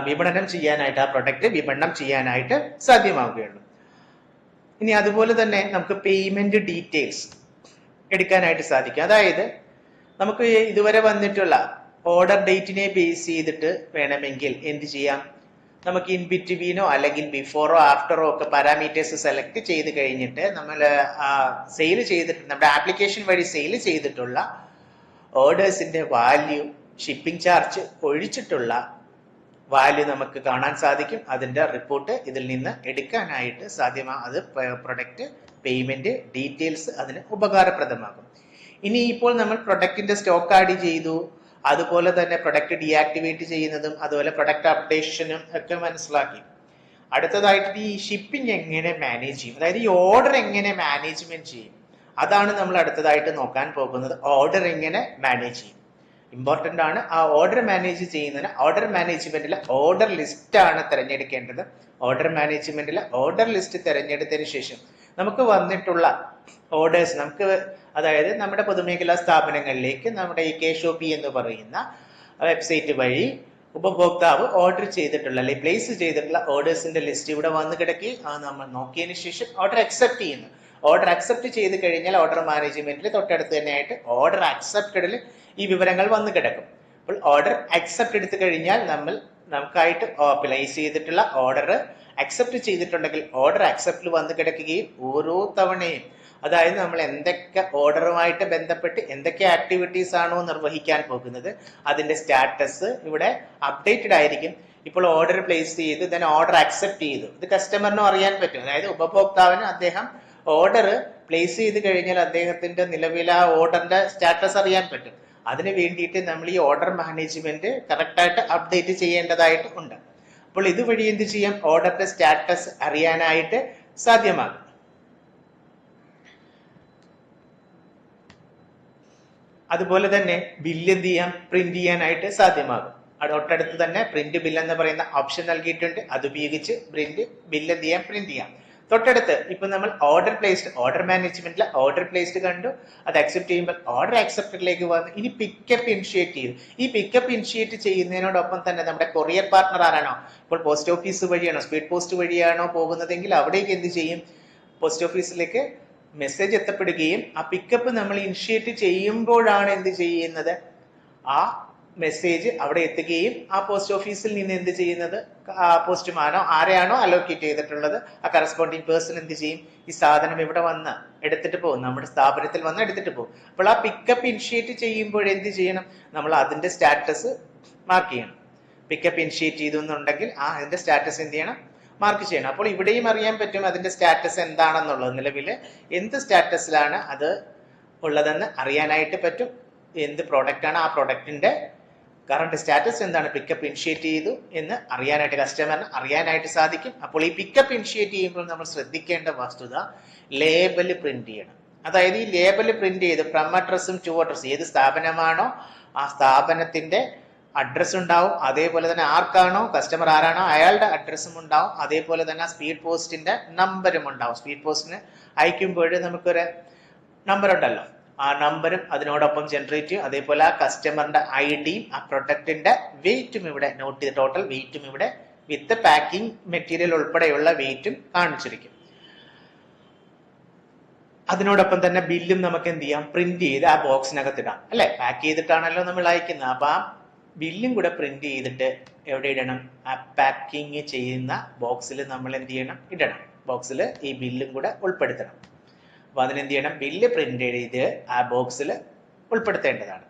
വിപണനം ചെയ്യാനായിട്ട്, ആ പ്രൊഡക്റ്റ് വിപണനം ചെയ്യാനായിട്ട് സാധ്യമാവുകയുള്ളൂ. ഇനി അതുപോലെ തന്നെ നമുക്ക് പേയ്മെന്റ് ഡീറ്റെയിൽസ് എടുക്കാനായിട്ട് സാധിക്കും. അതായത് നമുക്ക് ഇതുവരെ വന്നിട്ടുള്ള ഓർഡർ ഡേറ്റിനെ ബേസ് ചെയ്തിട്ട് വേണമെങ്കിൽ എന്ത് ചെയ്യാം, നമുക്ക് ഇൻ ബിറ്റ്വീനോ അല്ലെങ്കിൽ ബിഫോറോ ആഫ്റ്ററോ ഒക്കെ പാരാമീറ്റേഴ്സ് സെലക്ട് ചെയ്ത് കഴിഞ്ഞിട്ട് നമ്മൾ സെയിൽ ചെയ്തിട്ട് നമ്മുടെ ആപ്ലിക്കേഷൻ വഴി സെയിൽ ചെയ്തിട്ടുള്ള ഓർഡേഴ്സിന്റെ വാല്യൂ, ഷിപ്പിംഗ് ചാർജ് ഒഴിച്ചിട്ടുള്ള വാല്യൂ നമുക്ക് കാണാൻ സാധിക്കും. അതിന്റെ റിപ്പോർട്ട് ഇതിൽ നിന്ന് എടുക്കാനായിട്ട് സാധ്യമാണ്. അത് പ്രൊഡക്റ്റ് പേയ്മെന്റ് ഡീറ്റെയിൽസ് അതിന് ഉപകാരപ്രദമാകും. ഇനി ഇപ്പോൾ നമ്മൾ പ്രൊഡക്റ്റിന്റെ സ്റ്റോക്ക് ആഡ് ചെയ്തു, അതുപോലെ തന്നെ പ്രൊഡക്റ്റ് ഡീആക്ടിവേറ്റ് ചെയ്യുന്നതും അതുപോലെ പ്രൊഡക്റ്റ് അപ്ഡേഷനും ഒക്കെ മനസ്സിലാക്കി. അടുത്തതായിട്ട് ഈ ഷിപ്പിംഗ് എങ്ങനെ മാനേജ് ചെയ്യും, അതായത് ഈ ഓർഡർ എങ്ങനെ മാനേജ്മെന്റ് ചെയ്യും, അതാണ് നമ്മൾ അടുത്തതായിട്ട് നോക്കാൻ പോകുന്നത്. ഓർഡർ എങ്ങനെ മാനേജ് ചെയ്യും ഇമ്പോർട്ടന്റ് ആണ്. ആ ഓർഡർ മാനേജ് ചെയ്യുന്നതിന് ഓർഡർ മാനേജ്മെന്റിൽ ഓർഡർ ലിസ്റ്റ് ആണ് തിരഞ്ഞെടുക്കേണ്ടത്. ഓർഡർ മാനേജ്മെന്റിൽ ഓർഡർ ലിസ്റ്റ് തിരഞ്ഞെടുത്തതിന് ശേഷം നമുക്ക് വന്നിട്ടുള്ള ഓർഡേഴ്സ് നമുക്ക്, അതായത് നമ്മുടെ പൊതുമേഖലാ സ്ഥാപനങ്ങളിലേക്ക് നമ്മുടെ ഈ കെ-ഷോപ്പി എന്ന് പറയുന്ന വെബ്സൈറ്റ് വഴി ഉപഭോക്താവ് ഓർഡർ ചെയ്തിട്ടുള്ള അല്ലെങ്കിൽ പ്ലേസ് ചെയ്തിട്ടുള്ള ഓർഡേഴ്സിന്റെ ലിസ്റ്റ് ഇവിടെ വന്ന് കിടക്കി. അത് നമ്മൾ നോക്കിയതിന് ശേഷം ഓർഡർ അക്സെപ്റ്റ് ചെയ്യുന്നു. ഓർഡർ അക്സെപ്റ്റ് ചെയ്ത് കഴിഞ്ഞാൽ ഓർഡർ മാനേജ്മെന്റിൽ തൊട്ടടുത്ത് തന്നെയായിട്ട് ഓർഡർ അക്സെപ്റ്റഡിൽ ഈ വിവരങ്ങൾ വന്ന് കിടക്കും. അപ്പോൾ ഓർഡർ അക്സെപ്റ്റ് എടുത്തു കഴിഞ്ഞാൽ നമുക്കായിട്ട് പ്ലേസ് ചെയ്തിട്ടുള്ള ഓർഡർ അക്സെപ്റ്റ് ചെയ്തിട്ടുണ്ടെങ്കിൽ ഓർഡർ അക്സെപ്റ്റിൽ വന്ന് കിടക്കുകയും ഓരോ തവണയും, അതായത് നമ്മൾ എന്തൊക്കെ ഓർഡറുമായിട്ട് ബന്ധപ്പെട്ട് എന്തൊക്കെ ആക്ടിവിറ്റീസ് ആണോ നിർവഹിക്കാൻ പോകുന്നത് അതിന്റെ സ്റ്റാറ്റസ് ഇവിടെ അപ്ഡേറ്റഡ് ആയിരിക്കും. ഇപ്പോൾ ഓർഡർ പ്ലേസ് ചെയ്ത് ദെൻ ഓർഡർ അക്സെപ്റ്റ് ചെയ്തു, ഇത് കസ്റ്റമറിനും അറിയാൻ പറ്റും. അതായത് ഉപഭോക്താവിന് അദ്ദേഹം ഓർഡർ പ്ലേസ് ചെയ്ത് കഴിഞ്ഞാൽ അദ്ദേഹത്തിന്റെ നിലവിലെ ഓർഡറിന്റെ സ്റ്റാറ്റസ് അറിയാൻ പറ്റും. അതിന് വേണ്ടിയിട്ട് നമ്മൾ ഈ ഓർഡർ മാനേജ്മെന്റ് കറക്റ്റായിട്ട് അപ്ഡേറ്റ് ചെയ്യേണ്ടതായിട്ട് ഉണ്ട്. അപ്പോൾ ഇതുവഴി എന്ത് ചെയ്യാം, ഓർഡറിന്റെ സ്റ്റാറ്റസ് അറിയാനായിട്ട് സാധ്യമാകും. അതുപോലെ തന്നെ ബില്ല് എന്ത് ചെയ്യാം, പ്രിന്റ് ചെയ്യാനായിട്ട് സാധ്യമാകും. തൊട്ടടുത്ത് തന്നെ പ്രിന്റ് ബില്ല് എന്ന് പറയുന്ന ഓപ്ഷൻ നൽകിയിട്ടുണ്ട്. അതുപയോഗിച്ച് ബില്ല് എന്ത് ചെയ്യാം, പ്രിന്റ് ചെയ്യാം. തൊട്ടടുത്ത് ഇപ്പൊ നമ്മൾ ഓർഡർ പ്ലേസ്ഡ്, ഓർഡർ മാനേജ്മെന്റിൽ ഓർഡർ പ്ലേസ്ഡ് കണ്ടു, അത് അക്സെപ്റ്റ് ചെയ്യുമ്പോൾ ഓർഡർ അക്സെപ്റ്റഡിലേക്ക് വന്നു. ഇനി പിക്കപ്പ് ഇനിഷ്യേറ്റ് ചെയ്തു. ഈ പിക്കപ്പ് ഇനിഷ്യേറ്റ് ചെയ്യുന്നതിനോടൊപ്പം തന്നെ നമ്മുടെ കൊറിയർ പാർട്ണർ ആരാണോ, ഇപ്പോൾ പോസ്റ്റ് ഓഫീസ് വഴിയാണോ സ്പീഡ് പോസ്റ്റ് വഴിയാണോ പോകുന്നതെങ്കിൽ അവിടേക്ക് എന്ത് ചെയ്യും, പോസ്റ്റ് ഓഫീസിലേക്ക് മെസ്സേജ് എത്തപ്പെടുകയും ആ പിക്കപ്പ് നമ്മൾ ഇനിഷ്യേറ്റ് ചെയ്യുമ്പോഴാണ് എന്ത് ചെയ്യുന്നത്, ആ മെസ്സേജ് അവിടെ എത്തുകയും ആ പോസ്റ്റ് ഓഫീസിൽ നിന്ന് എന്ത് ചെയ്യുന്നത്, പോസ്റ്റ്മാനോ ആരെയാണോ അലോക്കേറ്റ് ചെയ്തിട്ടുള്ളത് ആ കറസ്പോണ്ടിങ് പേഴ്സൺ എന്ത് ചെയ്യും, ഈ സാധനം ഇവിടെ വന്ന് എടുത്തിട്ട് പോകും, നമ്മുടെ സ്ഥാപനത്തിൽ വന്ന് എടുത്തിട്ട് പോകും. അപ്പോൾ ആ പിക്കപ്പ് ഇനിഷ്യേറ്റ് ചെയ്യുമ്പോൾ എന്ത് ചെയ്യണം, നമ്മൾ അതിന്റെ സ്റ്റാറ്റസ് മാർക്ക് ചെയ്യണം. പിക്കപ്പ് ഇനിഷ്യേറ്റ് ചെയ്തു എന്നുണ്ടെങ്കിൽ അതിന്റെ സ്റ്റാറ്റസ് എന്ത് ചെയ്യണം, മാർക്ക് ചെയ്യണം. അപ്പോൾ ഇവിടെയും അറിയാൻ പറ്റും അതിന്റെ സ്റ്റാറ്റസ് എന്താണെന്നുള്ളത്, നിലവിൽ എന്ത് സ്റ്റാറ്റസിലാണ് അത് ഉള്ളതെന്ന് അറിയാനായിട്ട് പറ്റും. എന്ത് പ്രോഡക്റ്റ് ആണ്, ആ പ്രോഡക്റ്റിന്റെ കറണ്ട് സ്റ്റാറ്റസ് എന്താണ്, പിക്കപ്പ് ഇനിഷ്യേറ്റ് ചെയ്തു എന്ന് അറിയാനായിട്ട് കസ്റ്റമറിന് അറിയാനായിട്ട് സാധിക്കും. അപ്പോൾ ഈ പിക്കപ്പ് ഇനിഷ്യേറ്റ് ചെയ്യുമ്പോൾ നമ്മൾ ശ്രദ്ധിക്കേണ്ട വസ്തുത ലേബൽ പ്രിന്റ് ചെയ്യണം. അതായത് ഈ ലേബൽ പ്രിന്റ് ചെയ്ത് ഫ്രം അഡ്രസ്സും ടു അഡ്രസ്സും, ഏത് സ്ഥാപനമാണോ ആ സ്ഥാപനത്തിന്റെ അഡ്രസ് ഉണ്ടാവും, അതേപോലെ തന്നെ ആർക്കാണോ കസ്റ്റമർ ആരാണോ അയാളുടെ അഡ്രസ്സും ഉണ്ടാവും, അതേപോലെ തന്നെ സ്പീഡ് പോസ്റ്റിന്റെ നമ്പറും ഉണ്ടാവും. സ്പീഡ് പോസ്റ്റിന് അയക്കുമ്പോൾ നമുക്കൊരു നമ്പർ ഉണ്ടല്ലോ, ആ നമ്പറും അതിനോടൊപ്പം ജനറേറ്റ് ചെയ്യും. അതേപോലെ ആ കസ്റ്റമറിന്റെ ഐഡിയും ആ പ്രൊഡക്റ്റിന്റെ വെയിറ്റും ഇവിടെ നോട്ട് ചെയ്ത്, ടോട്ടൽ വെയിറ്റും ഇവിടെ വിത്ത് പാക്കിംഗ് മെറ്റീരിയൽ ഉൾപ്പെടെയുള്ള വെയിറ്റും കാണിച്ചിരിക്കും. അതിനോടൊപ്പം തന്നെ ബില്ലും നമുക്ക് എന്ത് ചെയ്യാം, പ്രിന്റ് ചെയ്ത് ആ ബോക്സിനകത്ത് ഇടാം, അല്ലെ, പാക്ക് ചെയ്തിട്ടാണല്ലോ നമ്മൾ അയക്കുന്നത്. അപ്പൊ ആ ബില്ലും കൂടെ പ്രിന്റ് ചെയ്തിട്ട് എവിടെ ഇടണം, ആ പാക്കിങ് ചെയ്യുന്ന ബോക്സിൽ നമ്മൾ എന്ത് ചെയ്യണം, ഇടണം. ബോക്സിൽ ഈ ബില്ലും കൂടെ ഉൾപ്പെടുത്തണം. അപ്പൊ അതിനെന്ത് ചെയ്യണം, ബില്ല് പ്രിന്റ് ചെയ്ത് ആ ബോക്സിൽ ഉൾപ്പെടുത്തേണ്ടതാണ്.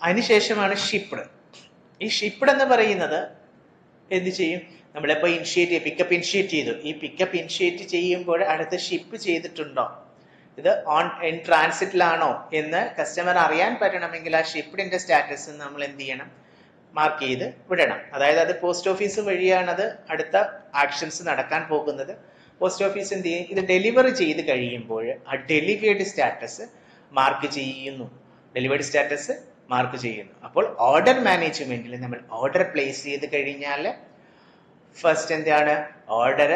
അതിനുശേഷമാണ് ഷിപ്ഡ്. ഈ ഷിപ്ഡ് എന്ന് പറയുന്നത് എന്ത് ചെയ്യും, നമ്മളിപ്പോ പിക്കപ്പ് ഇനിഷ്യേറ്റ് ചെയ്തു. ഈ പിക്കപ്പ് ഇനിഷ്യേറ്റ് ചെയ്യുമ്പോൾ അടുത്ത് ഷിപ്പ് ചെയ്തിട്ടുണ്ടോ, ഇത് ഇൻ ട്രാൻസിറ്റിലാണോ എന്ന് കസ്റ്റമർ അറിയാൻ പറ്റണമെങ്കിൽ ആ ഷിപ്ഡിന്റെ സ്റ്റാറ്റസ് നമ്മൾ എന്ത് ചെയ്യണം, മാർക്ക് ചെയ്ത് വിടണം. അതായത് അത് പോസ്റ്റ് ഓഫീസ് വഴിയാണ് അത് അടുത്ത ആക്ഷൻസ് നടക്കാൻ പോകുന്നത്. പോസ്റ്റ് ഓഫീസ് എന്ത് ചെയ്യും, ഇത് ഡെലിവറി ചെയ്ത് കഴിയുമ്പോൾ ആ ഡെലിവേർഡ് സ്റ്റാറ്റസ് മാർക്ക് ചെയ്യുന്നു. ഡെലിവേർഡ് സ്റ്റാറ്റസ് മാർക്ക് ചെയ്യുന്നു. അപ്പോൾ ഓർഡർ മാനേജ്മെന്റിൽ നമ്മൾ ഓർഡർ പ്ലേസ് ചെയ്ത് കഴിഞ്ഞാൽ ഫസ്റ്റ് എന്താണ്, ഓർഡർ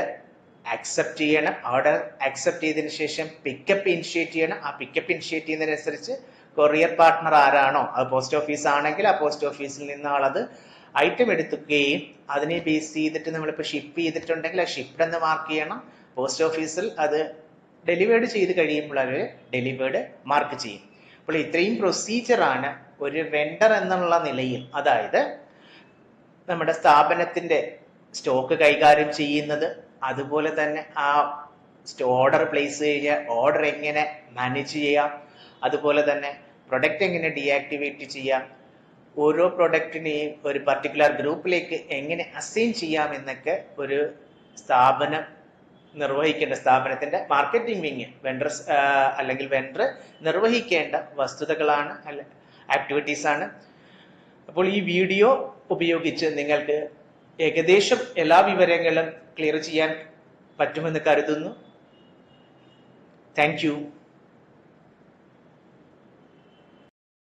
അക്സെപ്റ്റ് ചെയ്യണം. ഓർഡർ അക്സെപ്റ്റ് ചെയ്തതിനു ശേഷം പിക്കപ്പ് ഇനിഷ്യേറ്റ് ചെയ്യണം. ആ പിക്കപ്പ് ഇനിഷ്യേറ്റ് ചെയ്യുന്നതിനനുസരിച്ച് കൊറിയർ പാർട്ട്ണർ ആരാണോ, അത് പോസ്റ്റ് ഓഫീസ് ആണെങ്കിൽ ആ പോസ്റ്റ് ഓഫീസിൽ നിന്ന് ആളത് ഐറ്റം എടുക്കുകയും അതിനെ ബേസ് ചെയ്തിട്ട് നമ്മളിപ്പോൾ ഷിപ്പ് ചെയ്തിട്ടുണ്ടെങ്കിൽ ആ ഷിപ്ഡ് എന്ന് മാർക്ക് ചെയ്യണം. പോസ്റ്റ് ഓഫീസിൽ അത് ഡെലിവേർഡ് ചെയ്ത് കഴിയുമ്പോൾ അവർ ഡെലിവേർഡ് മാർക്ക് ചെയ്യും. അപ്പോൾ ഇത്രയും പ്രൊസീജിയറാണ് ഒരു വെണ്ടർ എന്നുള്ള നിലയിൽ, അതായത് നമ്മുടെ സ്ഥാപനത്തിന്റെ സ്റ്റോക്ക് കൈകാര്യം ചെയ്യുന്നത്, അതുപോലെ തന്നെ ആ ഓർഡർ പ്ലേസ് ചെയ്യുക, ഓർഡർ എങ്ങനെ മാനേജ് ചെയ്യാം, അതുപോലെ തന്നെ പ്രൊഡക്റ്റ് എങ്ങനെ ഡീആക്ടിവേറ്റ് ചെയ്യാം, ഓരോ പ്രൊഡക്റ്റിനെയും ഒരു പർട്ടിക്കുലർ ഗ്രൂപ്പിലേക്ക് എങ്ങനെ അസൈൻ ചെയ്യാം എന്നൊക്കെ ഒരു സ്ഥാപനം നിർവഹിക്കേണ്ട, സ്ഥാപനത്തിന്റെ മാർക്കറ്റിംഗ് വിങ് വെണ്ടർ അല്ലെങ്കിൽ വെണ്ടർ നിർവഹിക്കേണ്ട വസ്തുതകളാണ്, ആക്ടിവിറ്റീസ് ആണ്. അപ്പോൾ ഈ വീഡിയോ ഉപയോഗിച്ച് നിങ്ങൾക്ക് ഏകദേശം എല്ലാ വിവരങ്ങളും ക്ലിയർ ചെയ്യാൻ പറ്റുമെന്ന് കരുതുന്നു. Thank you.